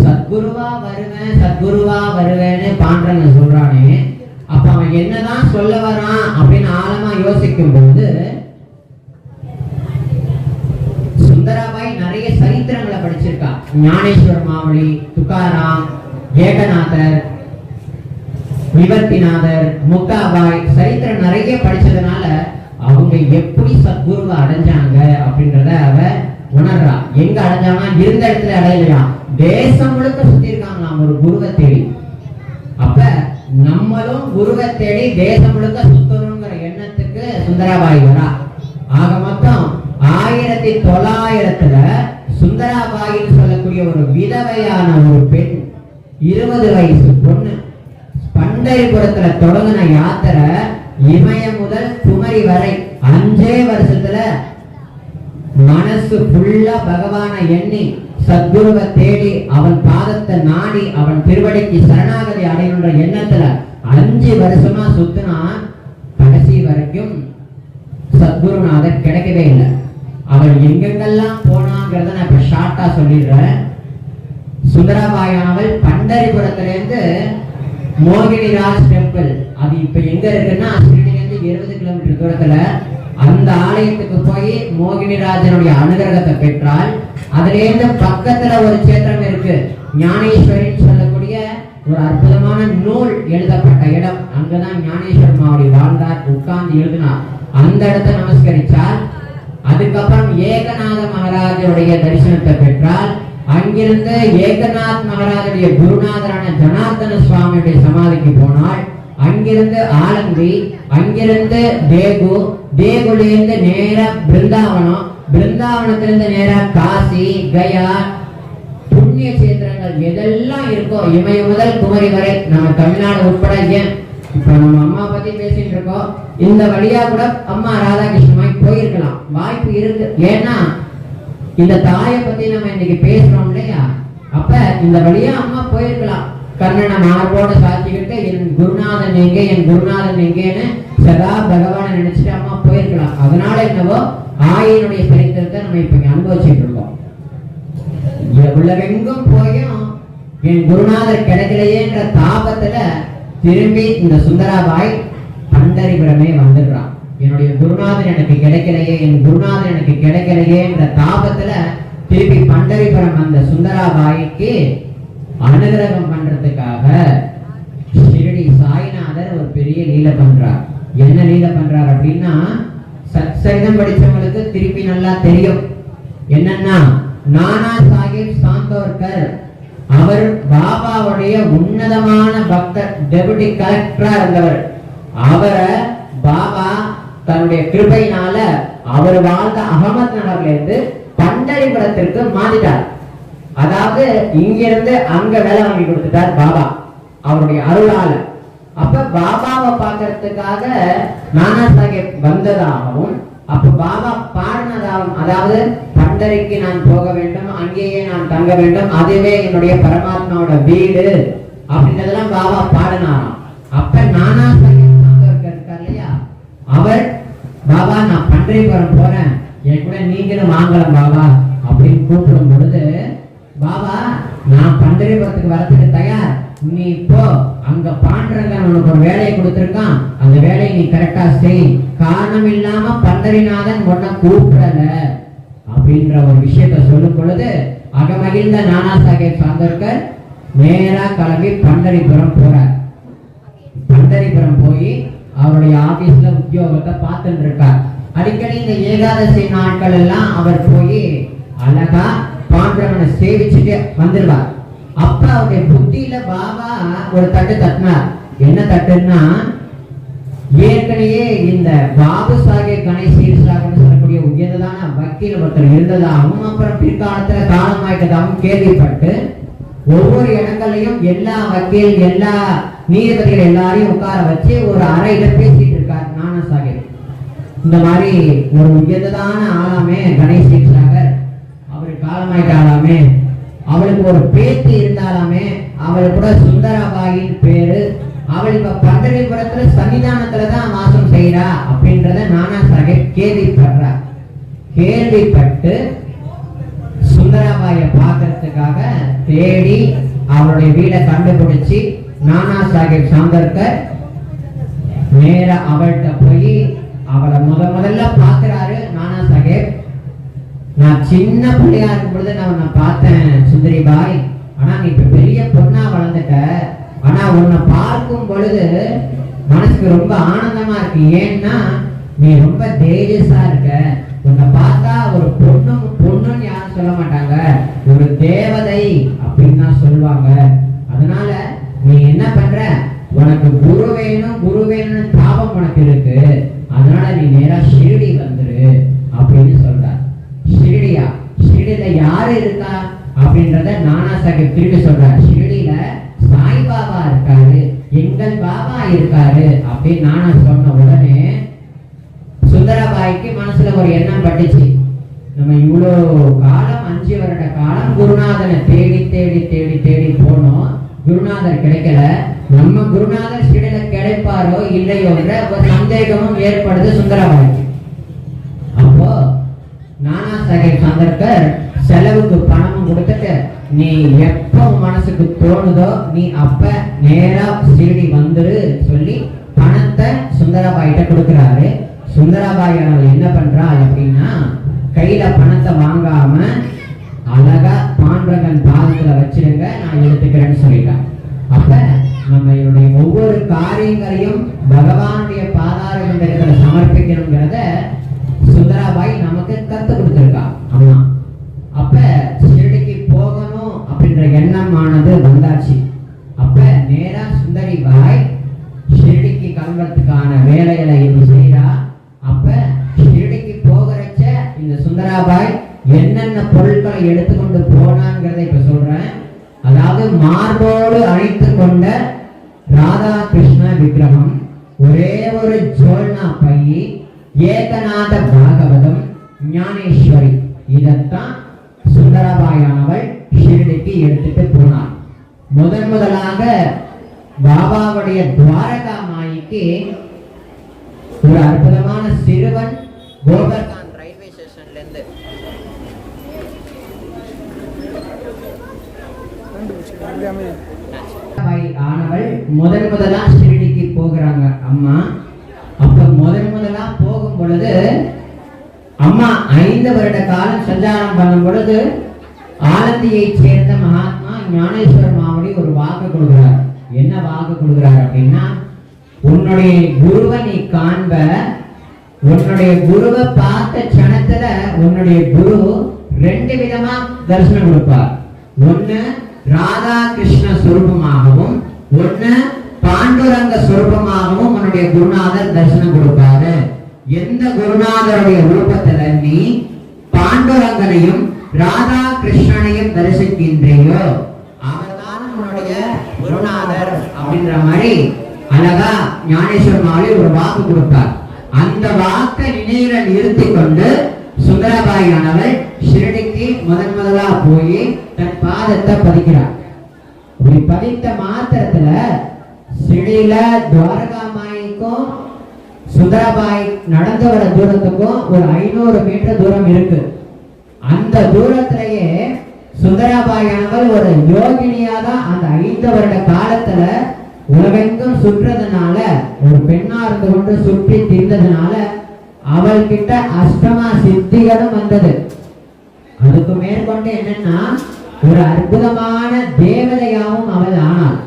சத்குருவா வருவேன் சத்குருவா வருவேன்னு பாண்டுரங்கன் சொல்றானே, அப்ப அவன் என்னதான் சொல்ல வரான் அப்படின்னு ஆழமா யோசிக்கும் போது, சுந்தராபாய் நிறைய சரித்திரங்களை படிச்சிருக்கா. ஞானேஸ்வர மாவளி, துக்காராம், ஏகநாதர், விவர்த்திநாதர், முக்காபாய் சரித்திரம் நிறைய படிச்சதுனால அவங்க எப்படி சத்குருவை அடைஞ்சாங்க அப்படின்றத அவ உணர்றா. எங்க அடைஞ்சாங்கன்னா, இருந்த இடத்துல அடையலையா, தேசம் முழுக்க சுத்தி இருக்காங்களாம் ஒரு குருவை தேடி. அப்ப நம்மளும் குருவை தேடி தேசம் முழுக்க சுத்தணுங்கிற எண்ணத்துக்கு சுந்தராபாய் வரா. ஆக மொத்தம் 1900 சுந்தராபாயின்னு சொல்லக்கூடிய ஒரு விதவையான ஒரு பெண், 20 வயசு பொண்ணு, பண்டரிபுரத்துல தொடங்கின யாத்திரை இமயம் முதல் குமரி வரை 5 வருஷத்துல மனசு ஃபுல்லா பகவானை எண்ணி சத்குருவை தேடி அவன் பாதத்தை நாடி அவன் திருவடிக்கு சரணாகதி அடையணுன்ற எண்ணத்துல 5 வருஷமா சுத்தினா கடைசி வரைக்கும் சத்குருநாதர் கிடைக்கவே இல்லை. அவள் எங்கெங்கெல்லாம் போனாங்கிறத நான் இப்ப ஷார்ட்டா சொல்லிடுறேன். சுந்தராபாயானவள் பண்டரிபுரத்திலிருந்து மோகினிராஜ் டெம்பிள், அது இப்ப எங்க இருக்குன்னா ஷிரடியிலிருந்து 20 கிலோமீட்டர் தூரத்துல, அந்த ஆலயத்துக்கு போய் மோகினிராஜனுடைய அனுகிரகத்தை பெற்றால், அதுல இருந்து பக்கத்துல ஒரு சேத்திரம் இருக்கு, ஞானேஸ்வரின்னு சொல்லக்கூடிய ஒரு அற்புதமான நூல் எழுதப்பட்ட இடம். அங்கதான் ஞானேஸ்வர மாவடி வாழ்ந்தார், உட்கார்ந்து எழுதினார். அந்த இடத்தை நமஸ்கரிச்சார். அதுக்கப்புறம் ஏகநாத மகாராஜருடைய தரிசனத்தை பெற்றால், அங்கிருந்து ஏகநாத் மகாராஜருடைய குருநாதரான ஜனார்தன சுவாமியுடைய சமாதிக்கு போனாள். அங்கிருந்து ஆலந்தி, அங்கிருந்து தேகு, தேகுலேருந்து நேரா பிருந்தாவனம், பிருந்தாவனத்திலிருந்து நேரா காசி, கயா, புண்ணிய கஷேத்திரங்கள் எதெல்லாம் இருக்கோ இமய முதல் குமரி வரை நம்ம தமிழ்நாடு உட்பட. ஏன் இப்ப நம்ம அம்மா பத்தி பேசிட்டு இருக்கோம், இந்த வழியா கூட அம்மா ராதாகிருஷ்ணமாய் போயிருக்கலாம், வாய்ப்பு இருக்கு. ஏன்னா இந்த தாயை பத்தி நம்ம இன்னைக்கு பேசுறோம் இல்லையா, அப்ப இந்த வழியா அம்மா போயிருக்கலாம். கர்ணனை மார்போட சாத்திக்கிட்டு என் குருநாதன் எங்கே, என் குருநாதன் எங்கேன்னு சதா பகவானை நினைச்சிட்டு அம்மா போயிருக்கலாம். அதனால என்னவோ ஆயினுடைய சரித்திரத்தை நம்ம இப்ப அனுபவிச்சுட்டு இருக்கோம். உள்ளவெங்கும் போயும் என் குருநாதர் கிடைக்கலையேன்ற தாபத்துல திரும்பி இந்த சுந்தராபாய் பண்டரிபுரமே வந்துடுறான். என்னுடைய குருநாதன் எனக்கு கிடைக்கலையே, என் குருநாதன் எனக்கு கிடைக்கலையே என்ற தாபத்துல திருப்பி பண்டரிபுரம் அந்த சுந்தராபாய்க்கு அனுகிரகம் பண்றதுக்காக ஷிரடி சாய்நாதர் ஒரு பெரிய லீலை பண்றார். என்ன லீலை பண்றார் அப்படின்னா, சத்சரிதம் படிச்சவங்களுக்கு திருப்பி நல்லா தெரியும். என்னன்னா, நானா சாஹிப் சாந்தோர்கர் அவர் பாபாவுடைய உன்னதமான பக்தர், டெபுட்டி கலெக்டரா இருந்தவர். அவரை பாபா தன்னுடைய கிருபையினால அவர் வாழ்ந்த அகமது நகர்ல இருந்து பண்டரிபுரத்திற்கு மாறிட்டார். அதாவது இங்கிருந்து அங்க வேலை வாங்கி கொடுத்துட்டார் பாபா அவருடைய அருளால. அப்ப பாபாவை பார்க்கறதுக்காக நானா சாஹிப் வந்ததாகவும், அப்ப பாபா பாடினதாகவும், அதாவது பண்டரிக்கு நான் போக வேண்டும், அங்கேயே நான் தங்க வேண்டும், அதுவே என்னுடைய பரமாத்மாவோட வீடு அப்படின்றதெல்லாம் பாபா பாடினாராம். அப்ப நானா சாஹிப் இருக்கார் இல்லையா, அவர் பாபா நான் பண்டரிபுரம் போறேன், என் கூட நீங்களும் வாங்கலாம் பாபா அப்படின்னு கூப்பிடும் பொழுது, பாபா நான் பண்டரிபுரத்துக்கு வரத்துக்கு தயார், நீ இப்போ அங்க பாண்டரங்கன் உனக்கு ஒரு வேலையை கொடுத்திருக்கான், அந்த வேலையை நீ கரெக்டா செய், காரணம் இல்லாம பண்டரிநாதன் உன்னை கூப்பிடல அப்படின்ற ஒரு விஷயத்த சொல்லும் பொழுது அகமகிழ்ந்த நானா சாஹிப் சாந்தோர்கர் நேரா கிளம்பி பண்டரிபுரம் போறார். பண்டரிபுரம் போய் அவருடைய ஆபீஸ்ல உத்தியோகத்தை பார்த்துட்டு இருக்கார். அடிக்கடி இந்த ஏகாதசி நாட்கள் எல்லாம் அவர் போய் அழகா பாண்டவனை சேவிச்சுட்டு வந்துடுவார். அப்ப அவருடைய புத்தியில பாபா ஒரு தட்டு தட்டினார். என்ன தட்டுன்னா, ஏற்கனவே இந்த பாபு சாஹிப் கணேஷ் சீர்ஷாகன்னு சொல்லக்கூடிய உயர்ந்ததான வக்கீல் ஒருத்தர் இருந்ததாகவும், அப்புறம் பிற்காலத்துல காலமாயிட்டதாகவும் கேள்விப்பட்டு ஒவ்வொரு இடங்கள்லயும் எல்லா வக்கீல் எல்லா நீதிபதிகள் எல்லாரையும் உட்கார வச்சு ஒரு அறையில பேசிட்டு இருக்கார் நானா சாஹிப். இந்த மாதிரி ஒரு உயர்ந்ததான ஆளாமே கணேஷ் சீர்ஷாகர், அவரு காலமாயிட்ட ஆளாமே, அவளுக்கு ஒரு பேத்தி இருந்தாலாமே, அவள் கூட சுந்தராபாயின் பேரு, அவள் இப்ப பண்டரிபுரத்துல சன்னிதானத்துலதான் வாசம் செய்யறா அப்படின்றத நானா சாஹிப் கேள்விப்படுறார். கேள்விப்பட்டு சுந்தராபாயை பார்க்கறதுக்காக தேடி அவளுடைய வீடை கண்டுபிடிச்சு நானா சாஹிப் சாந்தோர்கர் நேரா அவள்கிட்ட போய் அவளை முதல்ல பாக்குறாரு. நானா சாஹிப், நான் சின்ன பிள்ளையா இருக்கும் பொழுது நான் உன்னை பார்த்தேன் சுந்தரிபாய், ஆனா நீ இப்ப பெரிய பொண்ணா வளர்ந்துட்ட, ஆனா உன்னை பார்க்கும் பொழுது மனசுக்கு ரொம்ப ஆனந்தமா இருக்கு. ஏன்னா நீ ரொம்ப தேஜஸா இருக்க, உன்னை பார்த்தா ஒரு பொண்ணுன்னு யாரும் சொல்ல மாட்டாங்க, ஒரு தேவதை அப்படின்னு தான் சொல்லுவாங்க. அதனால நீ என்ன பண்ற, உனக்கு குரு வேணும்னு தாபம் உனக்கு இருக்கு, அதனால நீ நேரா ஷிரடி வந்துரு அப்படின்னு சொல்றார். ஷிரடியா, ஷிரடியில யாரு இருக்கா அப்படின்றத நானா சாஹிப் திருப்பி சொல்றார். ஷிரடியில சாய்பாபா இருக்காரு, எங்கள் பாபா இருக்காரு அப்படின்னு நானா சொன்ன உடனே சுந்தராபாய்க்கு மனசுல ஒரு எண்ணம் பட்டுச்சு. நம்ம இவ்வளவு காலம் 5 வருட காலம் குருநாதனை தேடி தேடி தேடி தேடி போனோம், குருநாதர் கிடைக்கல, நம்ம குருநாதர் ஷிரடியில கிடைப்பாரோ இல்லையோன்ற ஒரு சந்தேகமும் ஏற்படுது சுந்தராபாய்க்கு. அப்போ நானா சாஹிப் சாந்தோர்கர் செலவுக்கு பணமும் கொடுத்துட்டு, நீ எப்ப மனசுக்கு தோணுதோ நீ அப்ப நேரா ஷிரடி வந்துரு சொல்லி பணத்தை சுந்தராபாயிட்ட கொடுக்கிறாரு. சுந்தராபாய் என்ன பண்றா அப்படின்னா, கையில பணத்தை வாங்காம அழகா பாண்டரங்கன் பாதத்துல வச்சிருங்க, நான் எடுத்துக்கிறேன்னு சொல்லிட்டான். அப்ப நம்ம என்னுடைய ஒவ்வொரு காரியங்களையும் பகவானுடைய பாதார விந்தத்துல சமர்ப்பிக்கணுங்கிறத சுந்தராபாய் நமக்கு கத்து கொடுத்திருக்கா அம்மா. அப்ப ஷிரடிக்கு போகணும் அப்படின்ற எண்ணமானது வந்தாச்சு. அப்ப நேரா சுந்தரிபாய் ஷிரடி என்னென்ன பொருட்களை எடுத்துக்கொண்டு போனாங்கிறத இப்ப சொல்றேன். அதாவது மார்போடு அணைத்து கொண்ட ராதா கிருஷ்ண விக்கிரகம், ஒரே ஒரு ஜோல்னா பை, ஏகநாத பாகவதம், ஞானேஸ்வரி, இதத்தான் சுந்தரபாயானவள் ஷிரடிக்கு எடுத்துட்டு போனார். முதலாக பாபாவுடைய துவாரகா மாய்க்கு ஒரு அற்புதமான சிறுவன் கோபர்கான் ரயில்வே ஸ்டேஷன்ல இருந்து ஆனவள் முதலா ஷிரடிக்கு போகிறாங்க அம்மா. அப்ப முதலா போகும் பொழுது அம்மா 5 வருட காலம் சஞ்சாரம் பண்ணும் பொழுது ஆனந்தியை சேர்ந்த மகாத்மா ஞானேஸ்வர மாவடி ஒரு வாக்கு கொடுக்கிறார். என்ன வாக்கு கொடுக்கிறார் அப்படின்னா, உன்னுடைய குருவை நீ காண்ப, உன்னுடைய குருவை பார்த்த க்ஷணத்துல உன்னுடைய குரு 2 விதமா தரிசனம் கொடுப்பார். ஒண்ணு ராதா கிருஷ்ண சுரூபமாகவும், ஒண்ணு பாண்டுரங்க சுரூபமாகவும் உன்னுடைய குருநாதர் தரிசனம் கொடுப்பாரு. எந்த குருநாதருடைய ரூபத்துல நீ பாண்டுரங்கனையும் ராதா கிருஷ்ணனையும் தரிசிக்கின்றையோ அவர்தான் உன்னுடைய குருநாதர் அப்படின்ற மாதிரி அழகா ஞானேஸ்வர மாவடி ஒரு வாக்கு கொடுத்தார். அந்த வாக்கை நினைவுல நிறுத்தி கொண்டு சுந்தரபாய் ஆனவள் ஷிரடிக்கு முதலா போய் தன் பாதத்தை பதிக்கிறார். இப்படி பதித்த மாத்திரத்துல ஷிரடியில துவாரகா மாய்க்கும் சுந்தரபாய் நடந்து வர தூரத்துக்கும் ஒரு 500 மீட்டர் தூரம் இருக்கு. அந்த தூரத்திலேயே சுந்தரபாயானவள் ஒரு யோகினியா தான் அந்த 5 வருட காலத்துல உலகெங்கும் சுற்றதுனால, ஒரு பெண்ணா இருந்து கொண்டு சுற்றி திரிந்ததுனால அவள் கிட்ட அஷ்டமா சித்திகளும் வந்தது. அதுக்கு மேற்கொண்டு என்னன்னா, ஒரு அற்புதமான தேவதையாவும் அவள் ஆனாள்.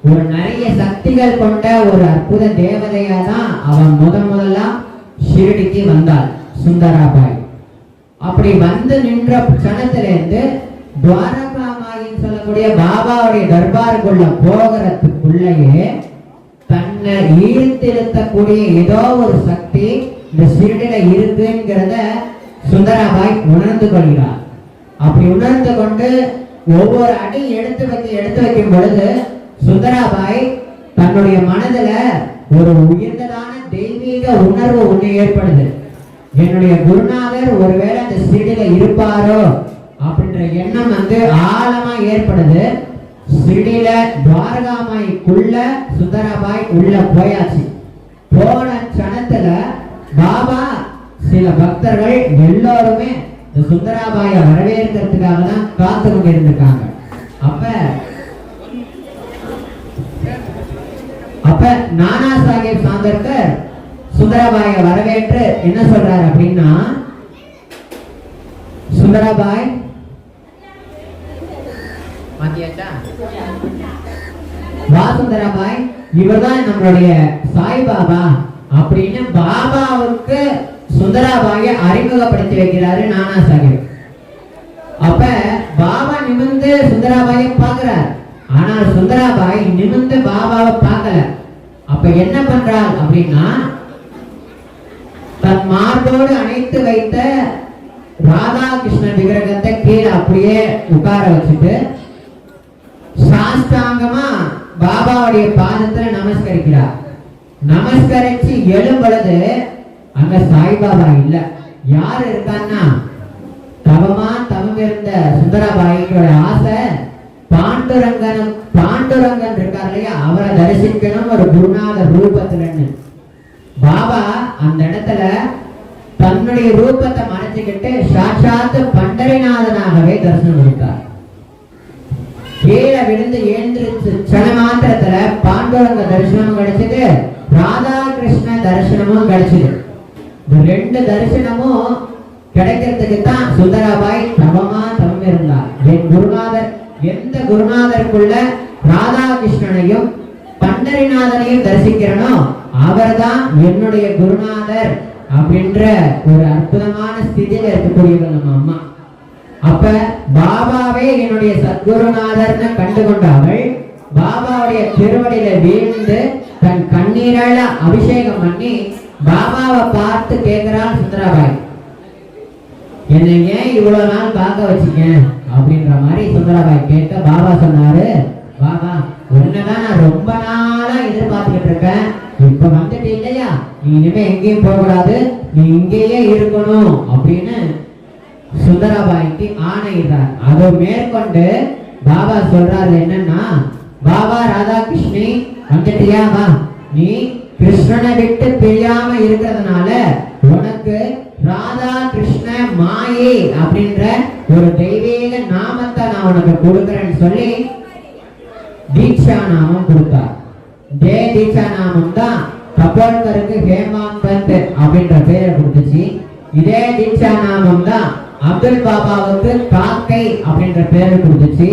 ஒரு நிறைய சக்திகள் கொண்ட ஒரு அற்புத தேவதையா தான் அவன் முதலா ஷிரடிக்கு வந்தாள் சுந்தராபாய். அப்படி வந்து நின்ற க்ஷணத்திலிருந்து துவாரகா மாயின் சொல்லக்கூடிய பாபாவுடைய தர்பாருக்குள்ள போகிறதுக்குள்ளேயே தன்னை ஈர்த்திருத்தக்கூடிய ஏதோ ஒரு சக்தி இந்த ஷிரடியில இருக்குங்கிறத சுந்தராபாய் உணர்ந்து கொள்கிறார். அப்படி உணர்ந்து கொண்டு ஒவ்வொரு அடி எடுத்து வைக்கும் பொழுது சுந்தராபாய் தன்னுடைய மனதுல ஒரு உயர்ந்ததான தெய்வீக உணர்வு ஒண்ணு ஏற்படுது. என்னுடைய குருநாதர் ஒருவேளை அந்த ஷிரடியில இருப்பாரோ அப்படின்ற எண்ணம் வந்து ஆழமா ஏற்படுது. ஷிரடியில துவாரகாமாய்க்குள்ள சுந்தராபாய் உள்ள போயாச்சு. போன க்ஷணத்துல பாபா சில பக்தர்கள் எல்லோருமே இந்த சுந்தராபாயை வரவேற்கிறதுக்காக தான் காத்து கொண்டு இருந்திருக்காங்க. அப்ப நானா சாஹேப் சாந்தர்கர் சுந்தராபாயை வரவேற்று என்ன சொல்றாரு அப்படின்னா, சுந்தராபாய் வா சுந்தராபாய், இவர்தான் நம்மளுடைய சாய்பாபா அப்படின்னு பாபாவுக்கு சுந்தராபாயை அறிமுகப்படுத்தி வைக்கிறாரு நானா சாஹேப். அப்ப பாபா நிமிர்ந்து சுந்தராபாயை பார்க்கிறார். ஆனால் சுந்தராபாய் நிமிர்ந்து பாபாவை பார்க்கல. அப்ப என்ன பண்றாள் அப்படின்னா, தன் மார்போடு அணைத்து வைத்த ராதா கிருஷ்ண விக்கிரகத்தை கீழே அப்படியே உட்கார வச்சுட்டு சாஷ்டாங்கமா பாபாவுடைய பாதத்துல நமஸ்கரிக்கிறார். நமஸ்கரிச்சு எழும் பொழுது அங்க சாய்பாபா இல்ல. யார் இருக்கான்னா, தவம் இருந்த சுந்தராபாயோட ஆசை பாண்டுரங்கன் இருக்கார் இல்லையா, அவரை தரிசிக்கணும் ஒரு குருநாதர் ரூபத்துலன்னு. பாபா அந்த இடத்துல தன்னுடைய ரூபத்தை மறைச்சுக்கிட்டு சாட்சாத் பண்டரிநாதனாகவே தரிசனம் கொடுத்தார். கீழே விழுந்து எழுந்திருச்சு க்ஷண மாத்திரத்துல பாண்டுரங்க தரிசனமும் கிடைச்சது, ராதா கிருஷ்ண தரிசனமும் கிடைச்சது. இந்த 2 தரிசனமும் கிடைக்கிறதுக்கு தான் சுந்தராபாய் தவம் இருந்தார். என் குருநாதர், எந்த குருநாதருக்குள்ள ராதா கிருஷ்ணனையும் பண்டரிநாதனையும் தரிசிக்கிறனோ அவர்தான் என்னுடைய குருநாதர் அப்படின்ற ஒரு அற்புதமான ஸ்திதியில இருக்கக்கூடியவங்க நம்ம அம்மா. அப்ப பாபாவே என்னுடைய சத்குருநாதர்னு கண்டுகொண்ட அவள் பாபாவுடைய திருவடியில வீழ்ந்து தன் கண்ணீரால அபிஷேகம் பண்ணி பாபாவை பார்த்து கேட்கிறாள் சுந்தராபாய், என்னை ஏன் இவ்வளவு நாள் பார்க்க வச்சீங்க அப்படின்ற மாதிரி சுந்தராபாய் கேட்க பாபா சொன்னாரு, பாபா உன்னதான் நான் ரொம்ப நாளா எதிர்பார்த்துக்கிட்டு இருக்கேன். இப்ப வந்துட்டு இல்லையா, நீ இனிமே எங்கேயும் போக கூடாது, நீ இங்கேயே இருக்கணும் அப்படின்னு சுந்தராபாய்க்கு ஆணையிடுறார். அதை மேற்கொண்டு பாபா சொல்றாரு என்னன்னா, பாபா ராதாகிருஷ்ணி வந்துட்டியா, வா, நீ கிருஷ்ணனை விட்டு பிரியாம இருக்கிறதுனால உனக்கு ராதா கிருஷ்ண மாயே அப்படின்ற ஒரு தெய்வீக நாமத்தை நான் உனக்கு கொடுக்கிறேன்னு சொல்லி தீட்சா நாமம் கொடுத்தார். இதே தீட்சா நாமம் தான் கபோல்கருக்கு ஹேமாந்த் பந்த் அப்படின்ற பேரை கொடுத்துச்சு. இதே தீட்சா நாமம் தான் அப்துல் பாபாவுக்கு காக்கை அப்படின்ற பேரை கொடுத்துச்சு.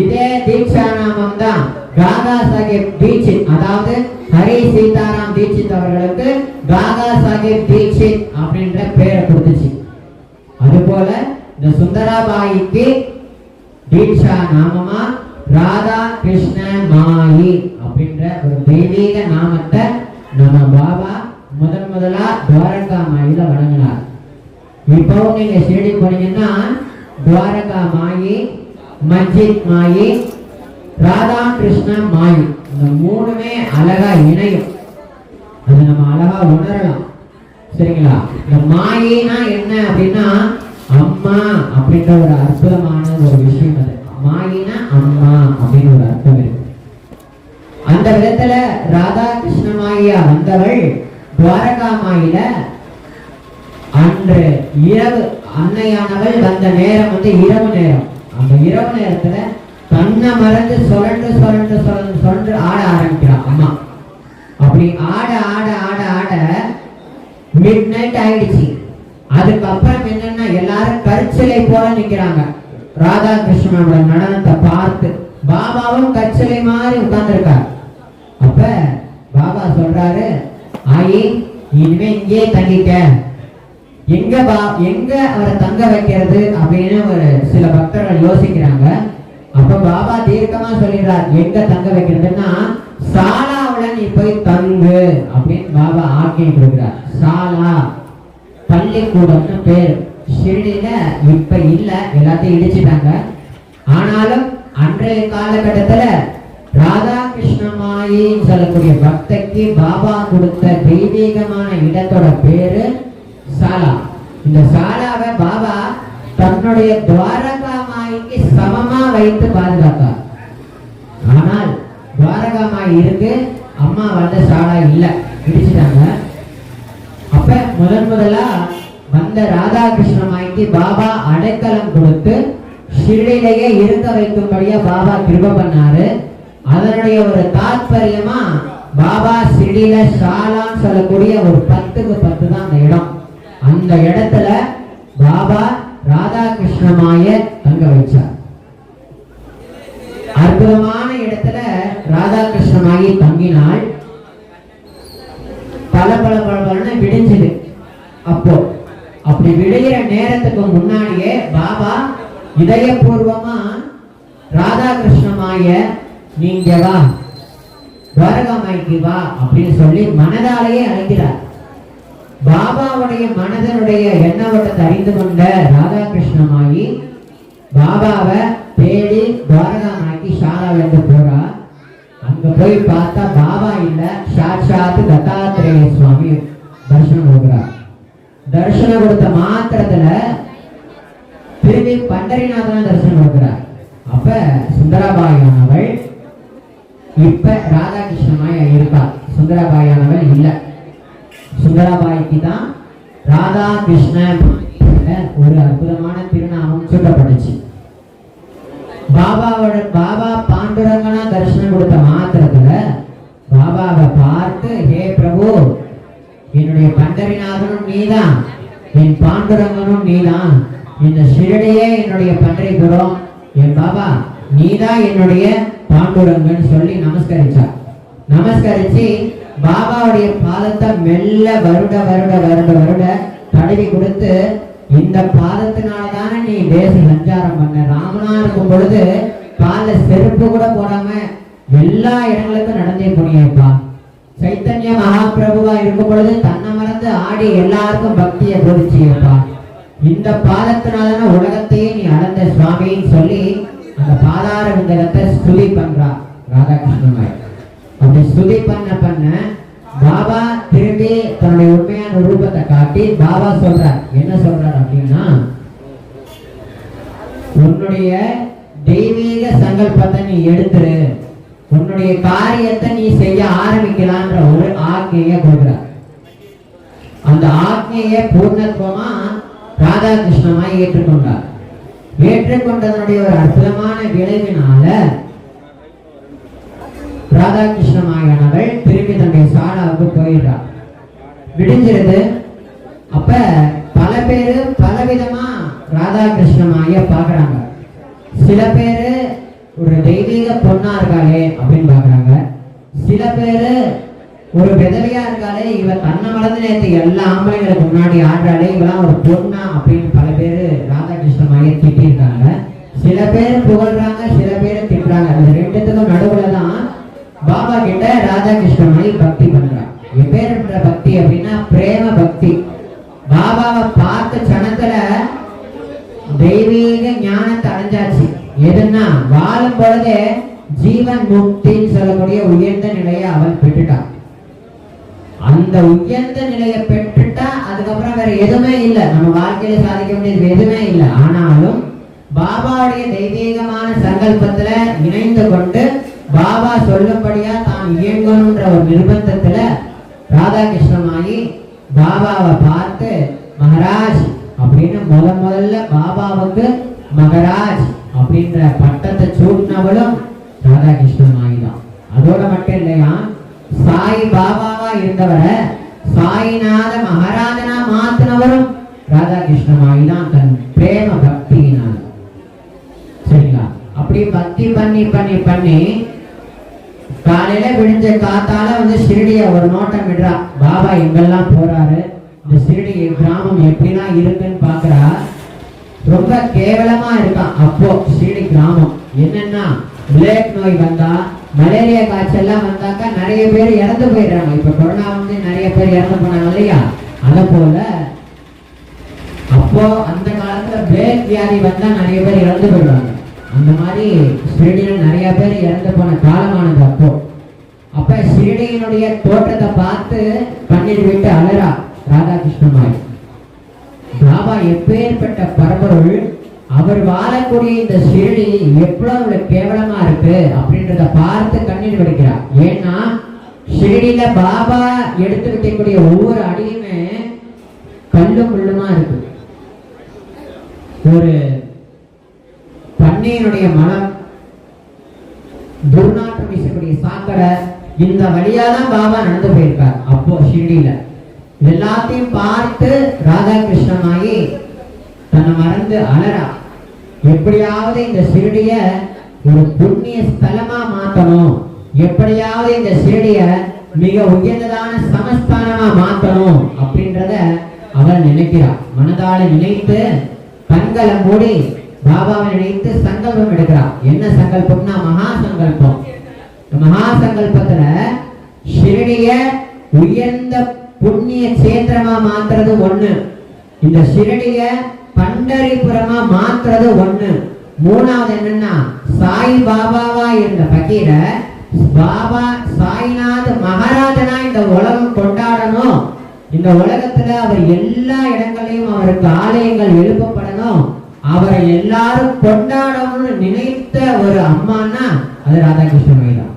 இதே தீட்சா நாமம் தான் காகா சாஹிப் தீட்சித், அதாவது ஹரி சீதாராம் தீட்சித் அவர்களுக்கு காகா சாஹிப் தீட்சித் அப்படின்ற பேரை கொடுத்துச்சு. அதுபோல இந்த சுந்தராபாய்க்கு தீட்சா நாமமா ராதா கிருஷ்ண மாயி அப்படின்ற ஒரு தெய்வீக நாமத்தை நம்ம பாபா முதலா துவாரகா மாயில வழங்கினார். இப்பவும் நீங்க ஷிரடி போனீங்கன்னா துவாரகா மாயி, மஸ்ஜித் மாயி, ராதா கிருஷ்ண மாயி, இந்த மூணுமே அழகா இணையும். அது நம்ம அழகா உணரலாம். சரிங்களா? இந்த மாயினா என்ன அப்படின்னா அம்மா அப்படின்ற ஒரு அற்புதமான ஒரு விஷயம். அது மாயினா அம்மா அப்படின்னு ஒரு அர்த்தம் இருக்கு. அந்த விதத்துல ராதா கிருஷ்ண மாயியா வந்தவள் துவாரகா மாயில அன்று இரவு அன்னையானவள் வந்த நேரம் வந்து இரவு நேரம். அந்த இரவு நேரத்துல தன்னை மறந்து சுழன்று ஆட ஆரம்பிக்கிறான் அம்மா. அப்படி ஆட ஆட ஆட ஆட மிட் நைட் ஆயிடுச்சு. அதுக்கப்புறம் என்னன்னா எல்லாரும் கற்சிலை போல நிக்கிறாங்க. ராதா கிருஷ்ணனோட நடனத்தை பார்த்து பாபாவும் கற்சிலை மாதிரி உட்கார்ந்துருக்காரு. அப்ப பாபா சொல்றாரு, ஆயி இனிமே இங்கே தங்கிக்க. எங்க அவரை தங்க வைக்கிறது அப்படின்னு ஒரு சில பக்தர்கள் யோசிக்கிறாங்க. அப்ப பாபா தீர்க்கமா சொல்லிடுறார், எங்க தங்க வைக்கிறதுன்னா சாலாவுல நீ போய் தங்கு அப்படின்னு பாபா ஆக்கி கொடுக்கிறார். சாலா பள்ளிக்கூடம்னு பேர். ஷிரடியில இப்ப இல்ல, எல்லாத்தையும் இடிச்சிட்டாங்க. ஆனாலும் அன்றைய காலகட்டத்துல ராதா கிருஷ்ணமாயின்னு சொல்லக்கூடிய பக்தக்கு பாபா கொடுத்த தெய்வீகமான இடத்தோட பேரு சாலா. இந்த சாலாவை பாபா தன்னுடைய துவாரகா மாய்க்கு சமமா வைத்து பாதுகாத்தார். ஆனால் துவாரகா மாய் இருக்கு, அம்மா வந்த சாலா இல்ல, இடிச்சிட்டாங்க. அப்ப முதலா வந்த ராதா கிருஷ்ண மாய்க்கு பாபா அடைக்கலம் கொடுத்து ஷிரடியிலேயே இருக்க வைக்கும்படியா பாபா கிருபை பண்ணாரு. அதனுடைய ஒரு தாற்பயமா பாபா ஷிரடியில ஷாலான்னு சொல்லக்கூடிய ஒரு 10க்கு 10 தான் அந்த இடம். அந்த இடத்துல பாபா ராதா கிருஷ்ணமாய தங்க வச்சார். அற்புதமான இடத்துல ராதா கிருஷ்ணமாயி தங்கினாள். பல விடிஞ்சது. அப்போ அப்படி விடையிற நேரத்துக்கு முன்னாடியே பாபா இதயபூர்வமா ராதா கிருஷ்ணமாய நீங்க வா, துவாரகாமாய்க்கு வா அப்படின்னு சொல்லி மனதாலேயே அழைக்கிறார். பாபாவுடைய மனதனுடைய எண்ணவட்டத்தை அறிந்து கொண்ட ராதா கிருஷ்ணமாயி பாபாவை தேடி துவாரகாமாய்க்கு ஷாலாவிலிருந்து போறா. அங்க போய் பார்த்தா பாபா இல்ல, சாட்சாத் தத்தாத்ரேய சுவாமி தரிசனம் கொடுக்கிறார். தரிசனம் கொடுத்த மாத்திரத்துல திரும்பி பண்டரிநாதன தரிசனம் கொடுக்கிறார். அப்ப சுந்தராபாயானவள் இப்ப ராதாகிருஷ்ணமாய் இருக்கா, சுந்தராபாயானவள் இல்ல. சுந்தராபாய்க்கு தான் ராதா கிருஷ்ணன் ஒரு அற்புதமான திருநாமம் சூட்டப்பட்டுச்சு. பாபா பாண்டுரங்கனா தரிசனம் கொடுத்த மாத்திரத்துல பாபாவை பார்த்து, ஹே பிரபு, என்னுடைய பண்டரிநாதனும் நீதான், என் பாண்டுரங்கனும் நீதான், இந்த ஷிரடியே என்னுடைய பண்டரிபுரம், என் பாபா நீதான் என்னுடைய பாண்டுரங்கன் சொல்லி நமஸ்கரிச்சார். நமஸ்கரிச்சு பாபாவுடைய பாதத்தை மெல்ல வருட வருட வருட வருட தடவி கொடுத்து, இந்த பாதத்தினாலதானே நீ தேச சஞ்சாரம் பண்ண, ராமனா இருக்கும் பொழுது கால செருப்பு கூட போடாம எல்லா இடங்களுக்கும் நடந்தே போனியப்பா. சைத்தன்ய மகாபிரபுவா இருக்கும் பொழுது தன்னை மறந்து ஆடி எல்லாருக்கும் பக்தியை போதிச்சியப்பா. இந்த பாதத்தினால உலகத்தையே நீ அளந்த சுவாமின்னு சொல்லி அந்த பாதார விந்தகத்தை ஸ்துதி பண்றா ராதாகிருஷ்ணமாய். அப்படி ஸ்துதி பண்ண பாபா திரும்பி தன்னுடைய உண்மையான ரூபத்தை காட்டி பாபா சொல்றார். என்ன சொல்றார் அப்படின்னா, உன்னுடைய தெய்வீக சங்கல்பத்தை நீ எடுத்துரு, உன்னுடைய காரியத்தை நீ செய்ய ஆரம்பிக்கலான்ற ஒரு ஆக்ஞையை கொடுக்கிறார். அந்த ஆக்ஞையை பூர்ணத்துவமா ராதாகிருஷ்ணமாய் ஏற்றுக்கொண்டார். ஏற்றுக்கொண்டதனுடைய ஒரு அற்புதமான விளைவினால ராதாகிருஷ்ணமாயானவள் திரும்பி தன்னுடைய சாடாவுக்கு போயிடுறார். விடிஞ்சிருது. அப்ப பல பேரு பலவிதமா ராதாகிருஷ்ணமாய பாக்குறாங்க. சில பேரு ஒரு தெய்வீக பொண்ணா இருக்காளே அப்படின்னு பாக்குறாங்க. சில பேரு ஒரு விதவையா இருக்காளே, இவ தன்னை வளர்ந்து நேற்று எல்லா ஆம்பளைங்களுக்கு முன்னாடி ஆடுறாளே, இவெல்லாம் ஒரு பொண்ணா அப்படின்னு பல பேரு ராதாகிருஷ்ணமாய திட்டிருக்காங்க. சில பேர் புகழ்றாங்க, சில பேர் திட்டுறாங்க. அந்த ரெண்டுத்துக்கும் நடுவுல தான் பாபா கிட்ட ராதாகிருஷ்ணமாயி பக்தி பண்றாங்க. எப்பேர்ன்ற பக்தி அப்படின்னா பிரேம பக்தி. பாபாவை பார்த்த சனத்துல தெய்வீக ஞானத்தை அடைஞ்சாச்சு. எதுன்னா வாழும் பொழுதே ஜீவன் முக்தின்னு சொல்லக்கூடிய உயர்ந்த நிலையை அவள் பெற்றுட்டான். அந்த உயர்ந்த நிலையை பெற்றுட்டா அதுக்கப்புறம் வேற எதுவுமே இல்லை, நம்ம வாழ்க்கையில சாதிக்க வேண்டியது எதுவுமே இல்லை. ஆனாலும் பாபாவுடைய தெய்வீகமான சங்கல்பத்துல இணைந்து கொண்டு பாபா சொல்லும்படியா தான் இயங்கணும்ன்ற ஒரு நிர்பந்தத்துல ராதாகிருஷ்ணமாயி பாபாவை பார்த்து மகாராஜ் அப்படின்னு முதல்ல பாபாவுக்கு மகராஜ் அப்படின்ற பட்டத்தை சூட்டினவளும் ராதாகிருஷ்ணமாயி தான். அதோட மட்டும் இல்லையா, சாய் பாபாவா இருந்தவரை சாய்நாத மகாராஜனா மாத்தினவரும் ராதாகிருஷ்ணமாயி தான் தன் பிரேம பக்தியினால். சரிங்களா? அப்படி பக்தி பண்ணி காலையில விடிஞ்ச காத்தால வந்து ஷிரடிய ஒரு நோட்டம் விடுறா. பாபா எங்கெல்லாம் போறாரு, இந்த ஷிரடி கிராமம் எப்படிலாம் இருக்குன்னு பாக்குறா. ரொம்ப கேவலமா இருக்கான் அப்போ ஷிரடி கிராமம். என்னன்னா பிளேக் நோய் வந்தா, மலேரியா காய்ச்சல்லாம் வந்தாக்கா நிறைய பேர் இறந்து போயிடுறாங்க. இப்ப கொரோனா வந்து நிறைய பேர் இறந்து போனாங்க இல்லையா, அத போல அப்போ அந்த காலத்துல பிளேக் வியாதி வந்தா நிறைய பேர் இறந்து போயிடுவாங்க. அந்த மாதிரி ஷிரடியில நிறைய பேர் இறந்து போன காலமானது அப்போ. அப்ப ஷிரடியினுடைய தோற்றத்தை பார்த்து கண்ணீர் விட்டு அழறா ராதாகிருஷ்ணமாய். பாபா எப்பேற்பட்ட பரம்பொருள், அவர் வாழக்கூடிய இந்த ஷிரடி எவ்வளவு கேவலமா இருக்கு அப்படின்றத பார்த்து கண்ணீர் வடிக்கிறார். ஏன்னா ஷிரடியில பாபா எடுத்து வைக்கக்கூடிய ஒவ்வொரு அடியுமே கல்லும் முள்ளுமா இருக்கு. ஒரு பண்ணையினுடைய மனம், துர்நாற்றம் வீசக்கூடிய சாக்கடை, இந்த வழியாதான் பாபா நடந்து போயிருக்கார் அப்போ ஷிரடியில. எல்லாத்தையும் பார்த்து ராதாகிருஷ்ணமாயி தன்னை மறந்து அலறா. எப்படியாவது இந்த ஷிரடிய ஒரு புண்ணிய ஸ்தலமா மாத்தணும், எப்படியாவது இந்த ஷிரடிய மிக உயர்ந்ததான சமஸ்தானமா மாத்தணும் அப்படின்றத அவள் நினைக்கிறார். மனதால நினைத்து கண்களை மூடி பாபாவை நினைத்து சங்கல்பம் எடுக்கிறார். என்ன சங்கல்பம்னா மகா சங்கல்பம். மகா சங்கல்பத்துல ஷிரடிய உயர்ந்த புண்ணிய சேத்திரமா மாத்துறது ஒண்ணு, இந்த ஷிரடிய பண்டரிபுரமா மாத்துறது ஒண்ணு, மூணாவது என்னன்னா சாய் பாபாவா இருந்த பகீர பாபா சாய்நாத் மகாராஜனா இந்த உலகம் கொண்டாடணும். இந்த உலகத்துல அவர் எல்லா இடங்களையும் அவருக்கு ஆலயங்கள் எழுப்பப்படணும், அவரை எல்லாரும் கொண்டாடணும்னு நினைத்த ஒரு அம்மானா அது ராதாகிருஷ்ணமாயி தான்.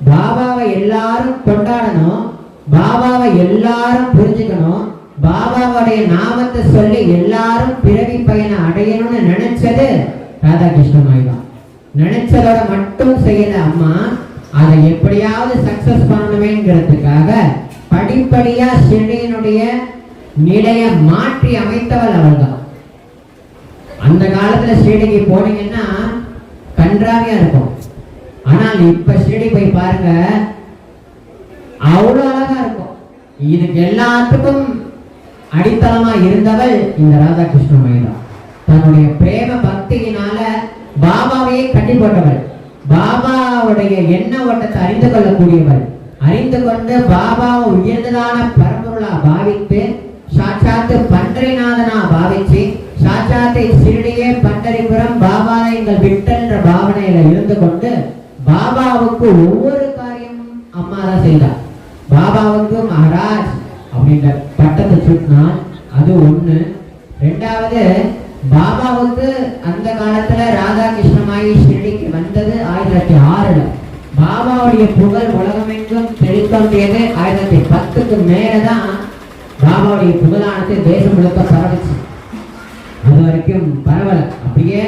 பாபாவை எல்லாரும் கொண்டாடணும், பாபாவை எல்லாரும் புரிஞ்சுக்கணும், பாபாவுடைய நாமத்தை சொல்லி எல்லாரும் பிறவி பயணம் அடையணும்னு நினைச்சது ராதாகிருஷ்ணமாயி தான். நினைச்சதோட மட்டும் செய்யல அம்மா, அதை எப்படியாவது சக்சஸ் பண்ணணுமேங்கிறதுக்காக படிப்படியா ஷிரடியினுடைய நிலையை மாற்றி அமைத்தவள் அவள் தான். அந்த காலத்துல ஷிரடிக்கு போனீங்கன்னா கன்றாவியா இருக்கும். ஆனால் இப்ப ஷிரடி போய் பாருங்க, அவ்வளவு அழகா இருக்கும். இதுக்கு எல்லாத்துக்கும் அடித்தளமா இருந்தவள் இந்த ராதாகிருஷ்ணமாயி தான். தன்னுடைய பிரேம பக்தியினால பாபாவையே கட்டி போட்டவள், பாபாவுடைய எண்ண ஓட்டத்தை அறிந்து கொள்ளக்கூடியவள், அறிந்து கொண்டு பாபாவை உயர்ந்ததான பரம்பொருளா பாவித்து சாட்சாத்து பண்டரிநாதனா பாவிச்சு சாட்சாத் சிறுடியே பண்டரிபுரம் பாபா எங்கள் விட்டல்ன்ற பாவனையில இருந்து கொண்டு பாபாவுக்கு ஒவ்வொரு காரியமும் அம்மா தான் செய்தார். பாபாவுக்கு மகாராஜ் அப்படின்ற பட்டத்தை சுட்டினால் அது ஒண்ணு. ரெண்டாவது, பாபாவுக்கு அந்த காலத்துல ராதா கிருஷ்ணமாயி ஷிரடிக்கு வந்தது 1006. பாபாவுடைய புகழ் உலகமெங்கும் செழித்தோன்றியது 1010க்கு மேலதான் பாபாவுடைய புகழானது தேசம் முழுக்க பரவுச்சு. அது வரைக்கும் பரவல, அப்படியே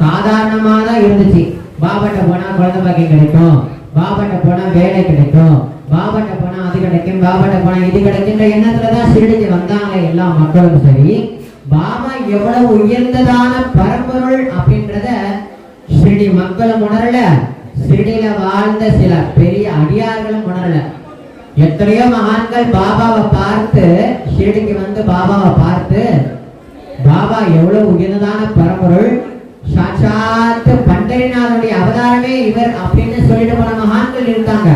சாதாரணமா தான் இருந்துச்சு. பாபாட்ட போனா குழந்தை பாக்கியம் கிடைக்கும், பாபாட்ட போனா வேலை கிடைக்கும், பாபாட்ட போனா அது கிடைக்கும், பாபாட்ட போனா இது கிடைக்குன்ற எண்ணத்துலதான் ஷிரடிக்கு வந்தாங்க எல்லா மக்களும். சரி, பாபா எவ்வளவு உயர்ந்ததான பரம்பொருள் அப்படின்றத ஷிரடி மக்களும் உணரல, ஷிரடியில வாழ்ந்த சில பெரிய அடியார்களும் உணரல. எத்தனையோ மகான்கள் பாபாவை பார்த்து, ஷிரடிக்கு வந்து பாபாவை பார்த்து, பாபா எவ்வளவு உயர்ந்ததான பரம்பொருள், சாட்சாத் பண்டரிநாதனுடைய அவதாரமே இவர் அப்படின்னு சொல்லிட்டு போன மகான்கள் இருந்தாங்க.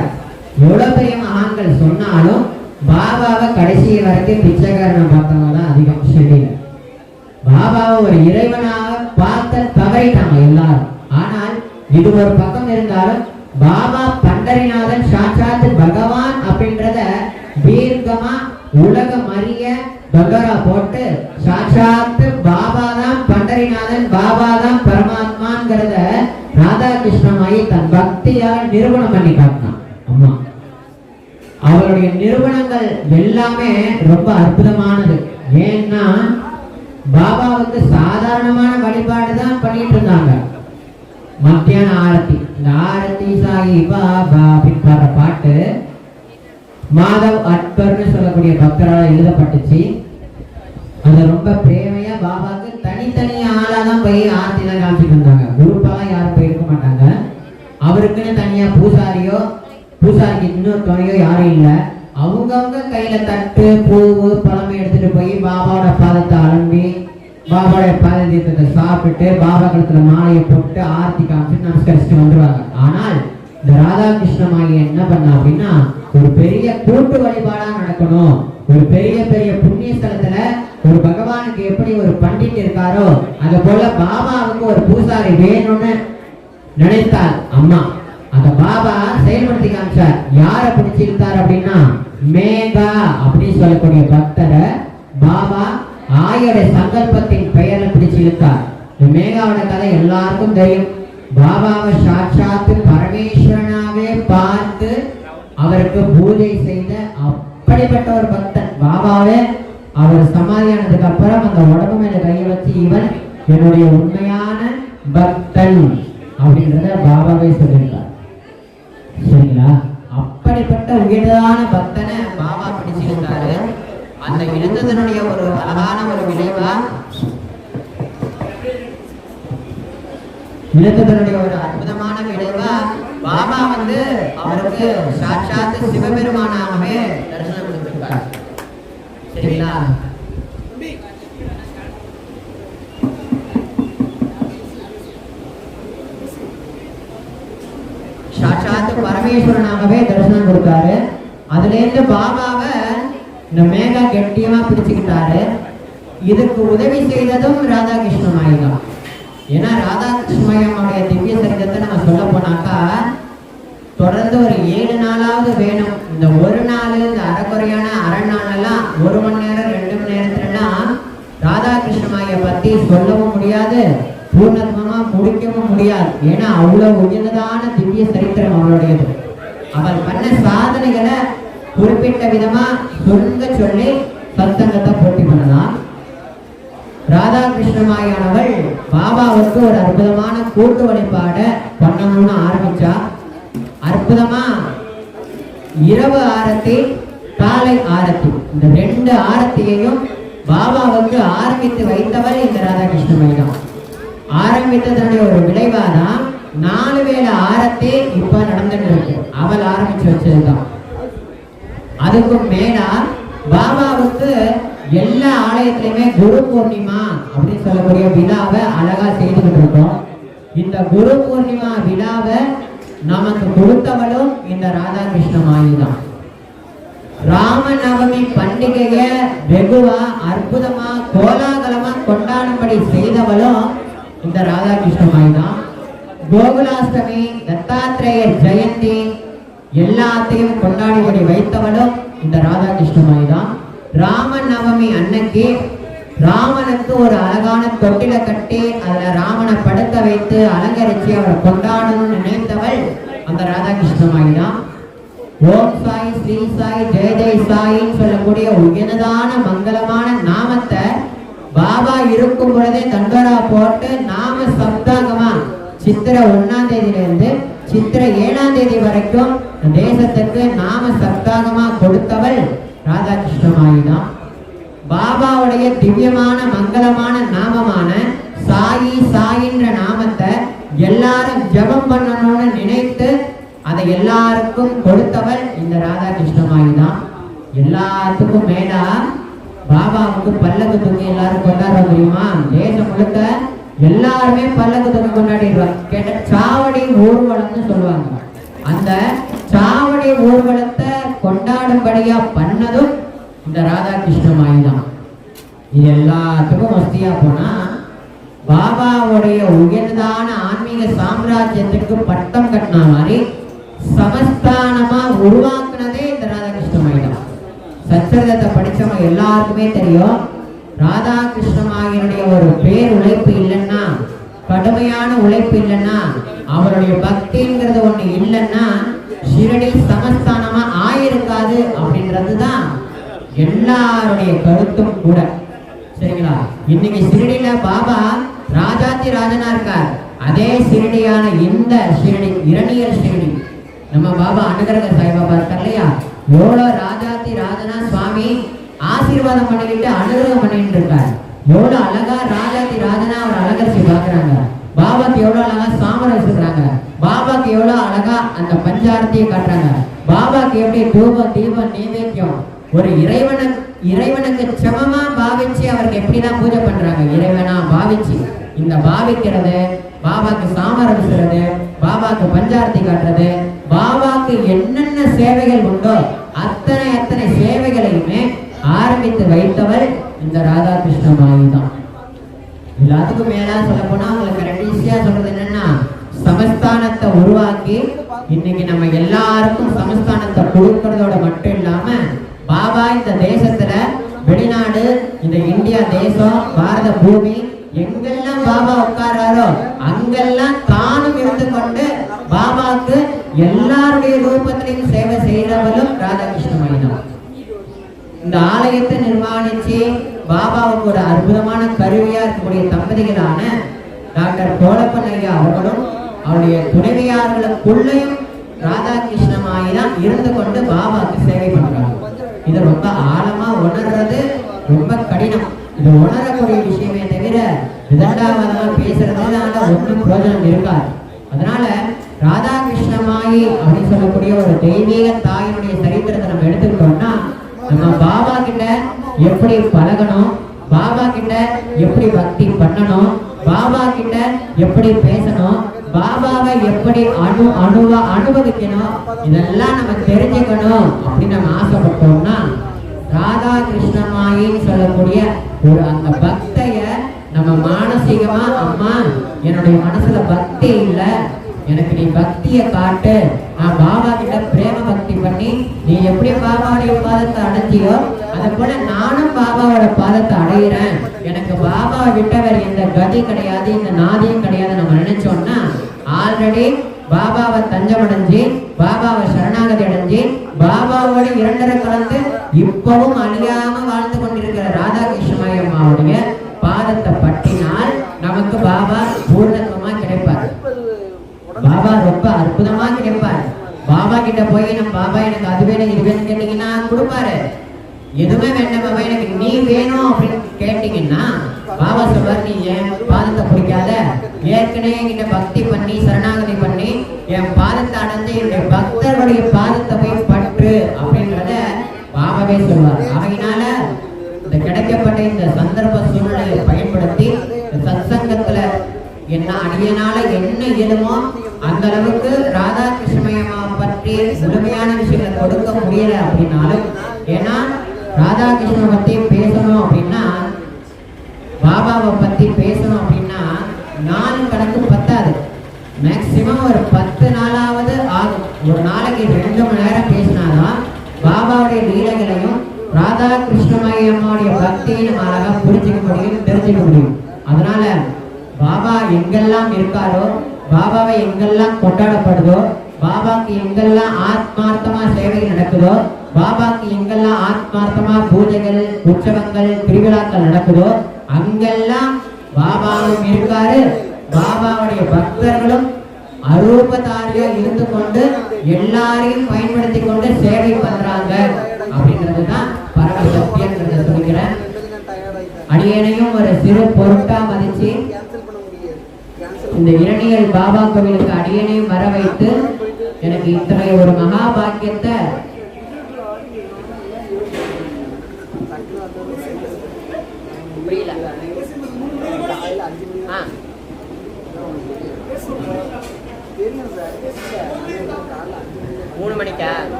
எவ்வளவு பெரிய மகான்கள் சொன்னாலும் பாபாவை கடைசி வரைக்கும் பிச்சைக்காரனை பார்த்தவங்க தான் அதிகம் ஷிரடியில. பாபாவை ஒரு இறைவனாக பார்த்த தவறிட்டாங்க எல்லாரும். ஆனால் இது ஒரு பக்கம் இருந்தாலும் பாபா பண்டரிநாதன் சாட்சாத் பகவான் அப்படின்றத தீர்க்கமா உலகம் அறிய பகரா போட்டு சாட்சாத் பாபா தான் பண்டரிநாதன், பாபா தான் பரமாத்மாங்கிறத ராதா கிருஷ்ணமாயி தன் பக்தியால் நிரூபணம் பண்ணி காட்டினான் அம்மா. அவருடைய நிரூபணங்கள் எல்லாமே ரொம்ப அற்புதமானது. ஏன்னா பாபாவுக்கு சாதாரணமான வழிபாடு தான் பண்ணிட்டு இருந்தாங்க. மத்தியான ஆரத்தி, இந்த ஆரத்தி சாயி பாபா அப்படின்ற பாட்டு மாதவ் அக்பர்னு சொல்லக்கூடிய பக்தரால் எழுதப்பட்டுச்சு. அது ரொம்ப பிரேமையா பாபாவுக்கு தனித்தனி ஆளாதான் போய் ஆரத்திலாம் காமிச்சிட்டு இருந்தாங்க. குரூப்பாலாம் யாரும் போயிருக்க மாட்டாங்க. அவருக்குன்னு தனியா பூசாரியோ, பூசாரிக்கு இன்னொரு துணையோ யாரும் இல்லை. அவங்கவுங்க கையில தட்டு பூவு பழமை எடுத்துட்டு போய் பாபாவோட பாதத்தை அலம்பி பாபாவோட பாத தீர்த்தத்தை சாப்பிட்டு பாபா கழுத்துல மாலையை போட்டு ஆர்த்தி காமிச்சு நமஸ்கரிச்சுட்டு வந்துருவாங்க. ஆனால் இந்த ராதா கிருஷ்ணமாயி என்ன பண்ணா அப்படின்னா, ஒரு பெரிய கூட்டு வழிபாடா நடக்கணும், ஒரு பெரிய பெரிய புண்ணிய ஸ்தலத்துல ஒரு பகவானுக்கு எப்படி ஒரு பண்டிட் இருக்காரோ அது போல பாபாவுக்கு ஒரு பூசாரி வேணும்னு நினைத்தார் அம்மா. அந்த பாபா செயல்படுத்தி காமிச்சார். யாரை பிடிச்சிருந்தார் அப்படின்னா, மேகா அப்படின்னு சொல்லக்கூடிய பக்தரை பாபா ஆயோட சங்கல்பத்தின் பெயரை பிடிச்சு இழுத்தார். மேகாவோட கதை எல்லாருக்கும் தெரியும். பாபாவை சாட்சாத்து பரமேஸ்வரனாவே பார்த்து அவருக்கு பூஜை செய்த அப்படிப்பட்ட ஒரு பக்தன். பாபாவே அவர் சமாதியானதுக்கு அப்புறம் அந்த உடம்பு மேல கையை வச்சு இவன் என்னுடைய உண்மையான பக்தன் அப்படின்றத பாபாவே சொல்லியிருக்கார். சரிங்களா? அப்படிப்பட்ட உயர்ந்தான பக்தனை பாபா பிடிச்சிருந்தாரு. அந்த இழந்ததனுடைய ஒரு அழகான ஒரு விளைவா, இழந்ததனுடைய ஒரு அற்புதமான விளைவா பாபா வந்து அவருக்கு சாட்சாத் சிவபெருமானாகவே தரிசனம் கொடுத்திருக்கார். சரிங்களா? சாட்சாத் பரமேஸ்வரனாகவே தரிசனம் கொடுத்தாரு. அதுல இருந்து பாபாவை இந்த மேகா கெட்டியமா பிடிச்சுக்கிட்டாரு. இதுக்கு உதவி செய்ததும் ராதா கிருஷ்ணமாயி தான். ஏன்னா ராதா கிருஷ்ணமாயினுடைய திவ்ய சரிதத்தை நம்ம சொல்ல போனாக்கா தொடர்ந்து ஒரு 7 நாளாவது வேணும். இந்த ஒரு நாள், இந்த அரைக்குறையான அரை நாளெல்லாம் 1 மணி நேரம் 2 மணி நேரத்துலலாம் ராதா கிருஷ்ணமாயை பத்தி சொல்லவும் முடியாது, பூர்ணத்வமா முடிக்கவும் முடியாது. ஏன்னா அவ்வளவு உயர்ந்ததான திவ்ய சரித்திரம் அவளுடையது. அவள் பண்ண சாதனைகளை குறிப்பிட்ட விதமா சொல்ல சொல்லி சத்சங்கத்தை போட்டி பண்ணலாம். ராதா கிருஷ்ணமாயானவள் பாபாவுக்கு ஒரு அற்புதமான கூட்டு வழிபாட பண்ணணும்னு ஆரம்பிச்சா. அற்புதமா இரவு ஆரத்தி, காலை ஆரத்தி, இந்த 2 ஆரத்தியையும் பாபாவுக்கு ஆரம்பித்து வைத்தவர் இந்த ராதா கிருஷ்ணமாயி தான். ஆரம்பித்ததனுடைய ஒரு விளைவாதான் 4 வேளை ஆரத்தி இப்ப நடந்துட்டு இருக்கு. அவள் ஆரம்பிச்சு வச்சதுதான். அதுக்கும் மேலா பாபாவுக்கு எல்லா ஆலயத்திலுமே குரு பூர்ணிமா அப்படின்னு சொல்லக்கூடிய விழாவை அழகா செய்துகிட்டு இருக்கோம். இந்த குரு பூர்ணிமா விழாவை நமக்கு கொடுத்தவளும் இந்த ராதா கிருஷ்ணமாயி தான். ராமநவமி பண்டிகைய வெகுவா அற்புதமா கோலாகலமா கொண்டாடும்படி செய்தவளும் இந்த ராதாகிருஷ்ணமாயி தான். கோகுலாஷ்டமி, தத்தாத்திரேயர் ஜெயந்தி எல்லாத்தையும் கொண்டாடிபடி வைத்தவளும் இந்த ராதாகிருஷ்ணமாயி தான். ராமநவமி அன்னைக்கு ராமனுக்கு ஒரு அழகான தொட்டில கட்டி அதுல ராமனை படுக்க வைத்து அலங்கரிச்சு அவரை கொண்டாடணும்னு நினைத்தவள் அந்த ராதாகிருஷ்ணமாயி தான். ஓம் சாய், ஸ்ரீ சாய், ஜெய ஜெய் சாயின்னு சொல்லக்கூடிய உயர்ந்ததான மங்களமான நாமத்தை பாபா இருக்கும் பொழுதே தண்டோரா போட்டு நாம சப்தாகமா சித்திரை 1ஆம் தேதியிலிருந்து சித்திரை 7ஆம் தேதி வரைக்கும் தேசத்துக்கு நாம சப்தாகமா கொடுத்தவள் ராதாகிருஷ்ணமாயி தான். பாபாவுடைய திவ்யமான மங்களமான நாமமான சாயி சாயின்ற நாமத்தை எல்லாரும் ஜபம் பண்ணணும்னு நினைத்து அதை எல்லாருக்கும் கொடுத்தவள் இந்த ராதாகிருஷ்ணமாயி தான். எல்லாத்துக்கும் மேலா பாபாவுக்கு பல்லக்கு தூக்கி எல்லாரும் கொண்டாட தெரியுமா? தேசம் முழுக்க எல்லாருமே பல்லக்கு தூக்கி கொண்டாடிடுவாங்க. கேட்ட சாவடி ஊர்வலம்னு சொல்லுவாங்க. அந்த சாவடி ஊர்வலத்தை கொண்டாடும்படியா பண்ணதும் இந்த ராதாகிருஷ்ணமாயி தான். இது எல்லாத்துக்கும் வசதியா போனா பாபாவுடைய உயர்ந்தான ஆன்மீக சாம்ராஜ்யத்துக்கு பட்டம் கட்டின மாதிரி சமஸ்தானமா உருவாக்குனதே இந்த ராதாகிருஷ்ணமாயி தான். சச்சரிதத்தை படிச்சவங்க எல்லாருக்குமே தெரியும். ராதாகிருஷ்ணமாயினுடைய ஒரு பேர் உழைப்பு இல்லைன்னா, கடுமையான உழைப்பு இல்லைன்னா, அவருடைய பக்திங்கிறது ஒண்ணு இல்லைன்னா ஷிரடி சமஸ்தானமா ஆயிருக்காது அப்படின்றதுதான் எல்லாருடைய கருத்தும் கூட. சரிங்களா? இன்னைக்கு ஷிரடியில பாபா ராஜாதி ராஜனா இருக்கார். அதே ஷிரடியான இந்த ஷிரடி இரணியர் ஷிரடி நம்ம பாபா அனுகிரக சாய்பாபா இருக்கார் இல்லையா? எவ்வளவு ராஜாதி ராஜனா சுவாமி ஆசீர்வாதம் பண்ணிக்கிட்டு அனுகிரகம் பண்ணிட்டு இருக்கார். எவ்வளவு அழகா ராஜாதி ராஜனா அவர் அலங்கரிச்சு பாக்குறாங்க. பாபாக்கு எவ்வளவு அழகா சாமரம் வச்சுக்கிறாங்க. பாபாக்கு எவ்வளவு அழகா அந்த பஞ்சாரத்தையும் காட்டுறாங்க. பாபாக்கு எப்படி தூபம் தீபம் நைவேத்தியம் ஒரு இறைவனுக்கு சமமா பாவிச்சு அவருக்கு எப்படிதான் பூஜை பண்றாங்க. இறைவனா பாவிச்சு இந்த பாவிக்கிறது, பாபாக்கு சாமரம் வச்சுக்கிறது, பாபாக்கு பஞ்சாரத்தை காட்டுறது, பாபாக்கு என்னென்ன சேவைகள் உண்டோ அத்தனை சேவைகளையுமே ஆரம்பித்து வைத்தவள் இந்த ராதாகிருஷ்ணமாயி தான். எல்லாத்துக்கும் மேலா சொல்ல போனா உங்களுக்கு கடைசியா சொல்றது என்னன்னா, சமஸ்தானத்தை உருவாக்கி இன்னைக்கு நம்ம எல்லாருக்கும் சமஸ்தானத்தை கொடுக்கறதோட மட்டும் இல்லாம பாபா இந்த தேசத்துல வெளிநாடு, இந்த இந்தியா தேசம், பாரத பூமி எங்கெல்லாம் பாபா உட்கார்றாரோ அங்கெல்லாம் தானும் இருந்து கொண்டு பாபாக்கு எல்லாருடைய ரூபத்திலையும் சேவை செய்யறவளும் ராதாகிருஷ்ணமாயி தான். இந்த ஆலயத்தை நிர்மாணிச்சு பாபாவுக்கு ஒரு அற்புதமான கருவியா இருக்கக்கூடிய தம்பதிகளான டாக்டர் கோலப்பன் ஐயா அவர்களும் அவருடைய துணைவியார்களுக்குள்ளையும் ராதாகிருஷ்ணமாயி தான் இருந்து கொண்டு பாபாவுக்கு சேவை பண்றாங்க. இது ரொம்ப ஆழமா உணர்றது ரொம்ப கடினம். இது உணரக்கூடிய விஷயமே தவிர விதண்டாவதமா பேசுறதுனால ஒன்றும் பிரயோஜனம் இருக்காது. அதனால ராதாகிருஷ்ணமாயி அப்படின்னு சொல்லக்கூடிய ஒரு தெய்வீக தாயினுடைய சரித்திரத்தை நம்ம எடுத்துக்கிட்டோம்னா, நம்ம பாபா கிட்ட எப்படி பழகணும், பாபா கிட்ட எப்படி பக்தி பண்ணணும், பாபா கிட்ட எப்படி பேசணும், பாபாவை எப்படி அனுபவிக்கணும், இதெல்லாம் நம்ம தெரிஞ்சுக்கணும் அப்படின்னு நம்ம ஆசைப்பட்டோம்னா ராதாகிருஷ்ணமாயின்னு சொல்லக்கூடிய ஒரு அந்த பக்தைய நம்ம மானசீகமா, அம்மா என்னுடைய மனசுல பக்தி இல்லை, எனக்கு நீ பக்தியை காட்டு, நான் பாபா கிட்ட பிரேம பக்தி பண்ணி நீ எப்படி பாபாவுடைய பாதத்தை அடைஞ்சியோ அதை போல நானும் பாபாவோட பாதத்தை அடையிறேன், எனக்கு பாபாவை விட்டவர் எந்த கதி கிடையாது, இந்த நாதியும் கிடையாது நம்ம நினைச்சோம்னா ஆல்ரெடி பாபாவை தஞ்சம் அடைஞ்சு பாபாவை சரணாகதி அடைஞ்சு பாபாவோட இரண்டரை கலந்து இப்பவும் அழியாம வாழ்ந்து கொண்டிருக்கிற ராதாகிருஷ்ணமாயி அம்மாவுடைய பாதத்தை பற்றினால் நமக்கு பாபா பூர்ணத்துவமா கிடைப்பார். பாபா ரொம்ப அற்புதமா கிடைப்பார். பாபா கிட்ட போய் நம்ம பாபா எனக்கு அது வேணும் இது வேணும் கேட்டீங்கன்னா கொடுப்பாரு. எதுவுமே வேண்டாம் பாபா எனக்கு நீ வேணும் அப்படின்னு கேட்டீங்கன்னா பாபா சொல்வார், நீ என் பாதத்தை பிடிக்காத, ஏற்கனவே என்கிட்ட பக்தி பண்ணி சரணாகதி பண்ணி என் பாதத்தை அடைஞ்சு என்னுடைய பக்தர்களுடைய பாதத்தை போய் பற்று அப்படின்றத பாபாவே சொல்வார். ஆகையினால இந்த கிடைக்கப்பட்ட இந்த சந்தர்ப்ப சூழ்நிலையை பயன்படுத்தி சத்சங்கத்துல என்ன அடியனால என்ன இயலுமோ அந்த அளவுக்கு ராதாகிருஷ்ணமயமா பற்றி முழுமையான விஷயங்களை கொடுக்க முடியல அப்படின்னாலும் ஏன்னா ராதாகிருஷ்ணனை பத்தி பேசணும் அப்படின்னா, பாபாவை பத்தி பேசணும் அப்படின்னா நாள் கணக்கு பத்தாது. மேக்சிமம் ஒரு 10 நாளாவது ஆகும். ஒரு நாளைக்கு 2 மணி நேரம் பேசினாதான் பாபாவுடைய லீலைகளையும் ராதா கிருஷ்ணமயி அம்மாவுடைய பக்தியை நம்ம அழகா புரிஞ்சுக்க முடியும், தெரிஞ்சுக்க முடியும். அதனால பாபா எங்கெல்லாம் இருக்காரோ, பாபாவை எங்கெல்லாம் கொண்டாடப்படுதோ, பாபாக்கு எங்கெல்லாம் ஆத்மார்த்தமா சேவைகள் நடக்குதோ, பாபாக்கு எங்கெல்லாம் ஆத்மார்த்தமா பூஜைகள், உற்சவங்கள், திருவிழாக்கள் நடக்குதோ அங்கெல்லாம் பாபாவும் இருக்காரு. பாபாவுடைய பக்தர்களும் அரூபதாரியா இருந்து கொண்டு எல்லாரையும் பயன்படுத்தி கொண்டு சேவை பண்றாங்க அப்படின்றதுதான் பரம சத்தியம்ன்றத சொல்லிக்கிறேன். அடியேனையும் ஒரு சிறு பொருட்டா மதிச்சு இந்த இரணியல் பாபா கோவிலுக்கு அடியேனையும் வர வைத்து எனக்கு இத்தகைய ஒரு மகா பாக்கியத்தை மூணு மணிக்கா?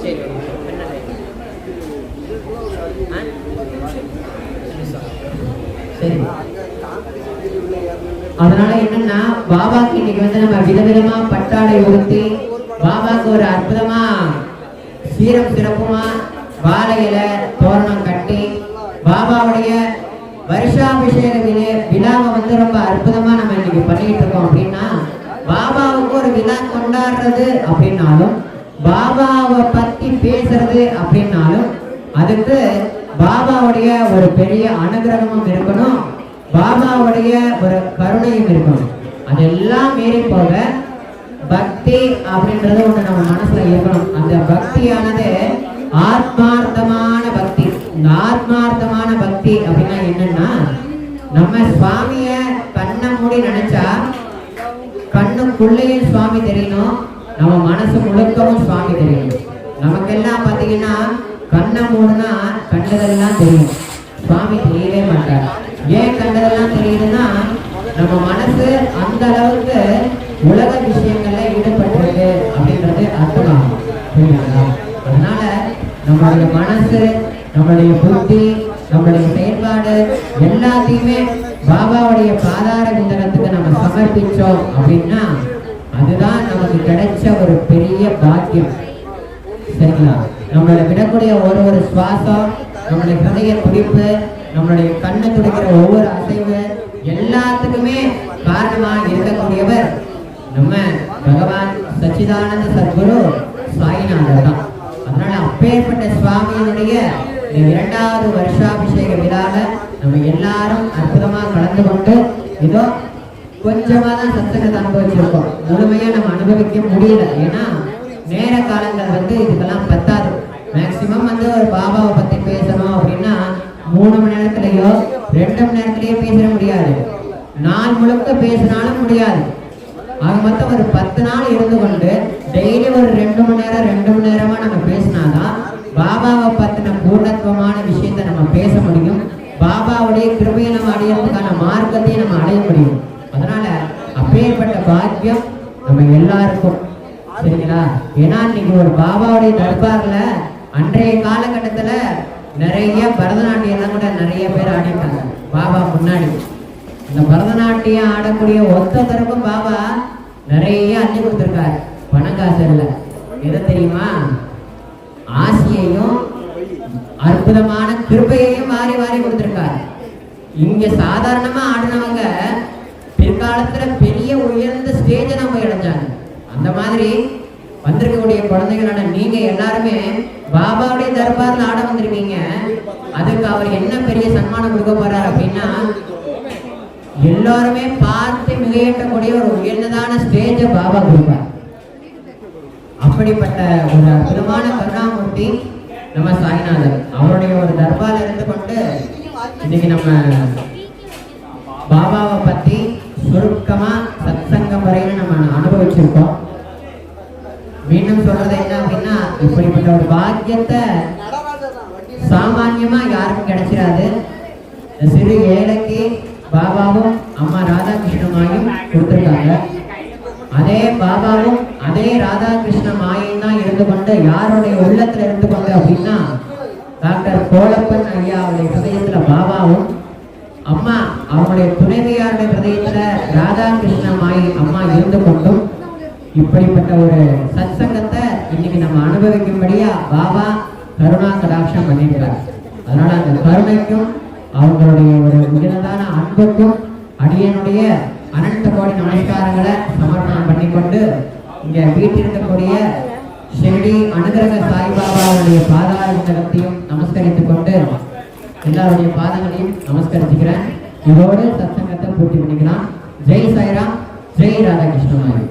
சரி சரி. அதனால என்னன்னா பாபாக்கு இன்னைக்கு வந்து நம்ம விதவிதமா பட்டாடை உடுத்தி பாபாக்கு ஒரு அற்புதமா சீரம் சிறப்புமா வாழையில தோரணம் கட்டி பாபாவுடைய வருஷாபிஷேக விழாவை வந்து ரொம்ப அற்புதமா நம்ம இன்னைக்கு பண்ணிட்டு இருக்கோம். அப்படின்னா பாபாவுக்கு ஒரு விழா கொண்டாடுறது அப்படின்னாலும், பாபாவை பத்தி பேசுறது அப்படின்னாலும் அதுக்கு பாபாவுடைய ஒரு பெரிய அனுகிரகமும் இருக்கணும், பாபாவுடைய ஒரு கருணையும் இருக்கணும். அதெல்லாம் மீறி போக பக்தி அப்படின்றது ஒண்ணு நம்ம மனசுல இருக்கணும். அந்த பக்தியானது ஆத்மார்த்தமான பக்தி. இந்த ஆத்மார்த்தமான பக்தி அப்படின்னா என்னன்னா, நம்ம சுவாமிய கண்ணை மூடி நினைச்சா கண்ணுக்குள்ளேயும் சுவாமி தெரியணும், நம்ம மனசு முழுக்கவும் சுவாமி தெரியணும். நமக்கெல்லாம் பாத்தீங்கன்னா கண்ணை மூடுனா கண்டதெல்லாம் தெரியும், சுவாமி தெரியவே மாட்டார். ஏன் கண்டதெல்லாம் தெரியுதுன்னா நம்ம மனசு அந்த அளவுக்கு உலக விஷயங்கள்ல ஈடுபட்டிருக்கு அப்படின்றது அர்த்தமாகும். புரியுதுங்களா? அதனால நம்மளுடைய மனசு, நம்மளுடைய புத்தி, நம்மளுடைய செயல்பாடு எல்லாத்தையுமே பாபாவுடைய பாதார விந்தகத்துக்கு நம்ம சமர்ப்பிச்சோம் அப்படின்னா அதுதான் நமக்கு கிடைச்ச ஒரு பெரிய பாக்கியம். சரிங்களா? நம்மளை விடக்கூடிய ஒரு சுவாசம், நம்மளுடைய ஹிருதய துடிப்பு, நம்மளுடைய கண்ணு துடிக்கிற ஒவ்வொரு அசைவு எல்லாத்துக்குமே காரணமா இருக்கக்கூடியவர் நம்ம பகவான் சச்சிதானந்த சத்குரு சாய்நாதர் தான். அதனால அப்பேற்பட்ட சுவாமியினுடைய 2வது வருஷாபிஷேக விழாவை நம்ம எல்லாரும் அற்புதமா கலந்து கொண்டு இதோ கொஞ்சமா தான் சத்சங்கத்தை அனுபவிச்சிருக்கோம். முழுமையா நம்ம அனுபவிக்க முடியல. ஏன்னா நேர காலங்கள் வந்து இதுக்கெல்லாம் பத்தாது. மேக்சிமம் வந்து ஒரு பாபாவை பத்தி பேசணும் அப்படின்னா 3 மணி நேரத்திலேயோ 2 மணி நேரத்திலேயோ பேச முடியாது, நாள் முழுக்க பேசினாலும் முடியாது. ஆக மொத்தம் ஒரு 10 நாள் இருந்து கொண்டு டெய்லி ஒரு 2 மணி நேரமா நம்ம பேசினாதான் பாபாவை பத்தின பூர்ணத்துவமான விஷயத்தை நம்ம பேச முடியும். பாபாவுடைய கிருபையை நம்ம அடையிறதுக்கான மார்க்கத்தையும் நம்ம அடைய முடியும். அதனால அப்பேற்பட்ட பாக்கியம் நம்ம எல்லாருக்கும். சரிங்களா? ஏன்னா இன்னைக்கு ஒரு பாபாவுடைய தர்பார்ல அன்றைய காலகட்டத்துல நிறைய பரதநாட்டியம் கூட நிறைய பேர் ஆடிட்டாங்க பாபா முன்னாடி. இந்த பரதநாட்டியம் ஆடக்கூடிய ஒருத்தருக்கும் பாபா நிறைய அள்ளி கொடுத்துருக்காரு. பணம் காசு இல்லை, எது தெரியுமா? ஆசையையும் அற்புதமான கிருபையையும் வாரி வாரி கொடுத்திருக்காரு. இங்க சாதாரணமா ஆடினவங்க பிற்காலத்துல பெரிய உயர்ந்த ஸ்டேஜை நம்ம அடைஞ்சாங்க. அந்த மாதிரி வந்திருக்கக்கூடிய குழந்தைகளோட நீங்க எல்லாருமே பாபாவுடைய தர்பார்ல ஆட வந்திருக்கீங்க. அதுக்கு அவர் என்ன பெரிய சன்மானம் கொடுக்க போறாரு அப்படின்னா, எல்லாருமே பார்த்து மிகையேற்றக்கூடிய ஒரு உயர்ந்ததான ஸ்டேஜ பாபா கொடுப்பார். அப்படிப்பட்ட ஒரு அற்புதமான கருணாமூர்த்தி நம்ம சாய்நாதர். அவருடைய ஒரு தர்பார்ல இருந்து கொண்டு இன்னைக்கு நம்ம பாபாவை பத்தி சுருக்கமா சத்சங்கம் வரையில நம்ம அனுபவிச்சிருக்கோம். மீண்டும் சொல்றது என்ன அப்படின்னா, இப்படிப்பட்ட ஒரு பாக்கியத்தை சாமான்யமா யாருக்கும் கிடைச்சிடாது. சிறு ஏழைக்கு பாபாவும் அம்மா ராதாகிருஷ்ண மாயும் கொடுத்திருக்காங்க. அதே பாபாவும் அதே ராதாகிருஷ்ண மாயும் தான் இருந்து கொண்டு யாருடைய உள்ளத்துல இருந்து கொண்டு அப்படின்னா டாக்டர் கோலப்பன் ஐயா அவருடைய ஹிருதயத்துல பாபாவும், அம்மா அவங்களுடைய துணைவியாருடைய ஹிருதயத்துல ராதாகிருஷ்ணமாயி அம்மா இருந்து கொண்டும் இப்படிப்பட்ட ஒரு சத்சங்கத்தை இன்னைக்கு நம்ம அனுபவிக்கும்படியா பாபா கருணா கடாட்சம் பண்ணியிருக்கார். அதனால அந்த கருணைக்கும் அவங்களுடைய ஒரு உயர்ந்தான அன்புக்கும் அடியனுடைய அனந்த கோடி நமஸ்காரங்களை சமர்ப்பணம் பண்ணிக்கொண்டு இங்க வீட்டிருக்கக்கூடிய ஷிரடி அனுகிரக சாய்பாபாவுடைய பாதாரத்தையும் நமஸ்கரித்துக் கொண்டு எல்லாருடைய பாதங்களையும் நமஸ்கரிச்சுக்கிறேன். இதோடு சத்சங்கத்தை பூர்த்தி பண்ணிக்கலாம். ஜெய் சாய்ராம், ஜெய் ராதாகிருஷ்ணமாயி.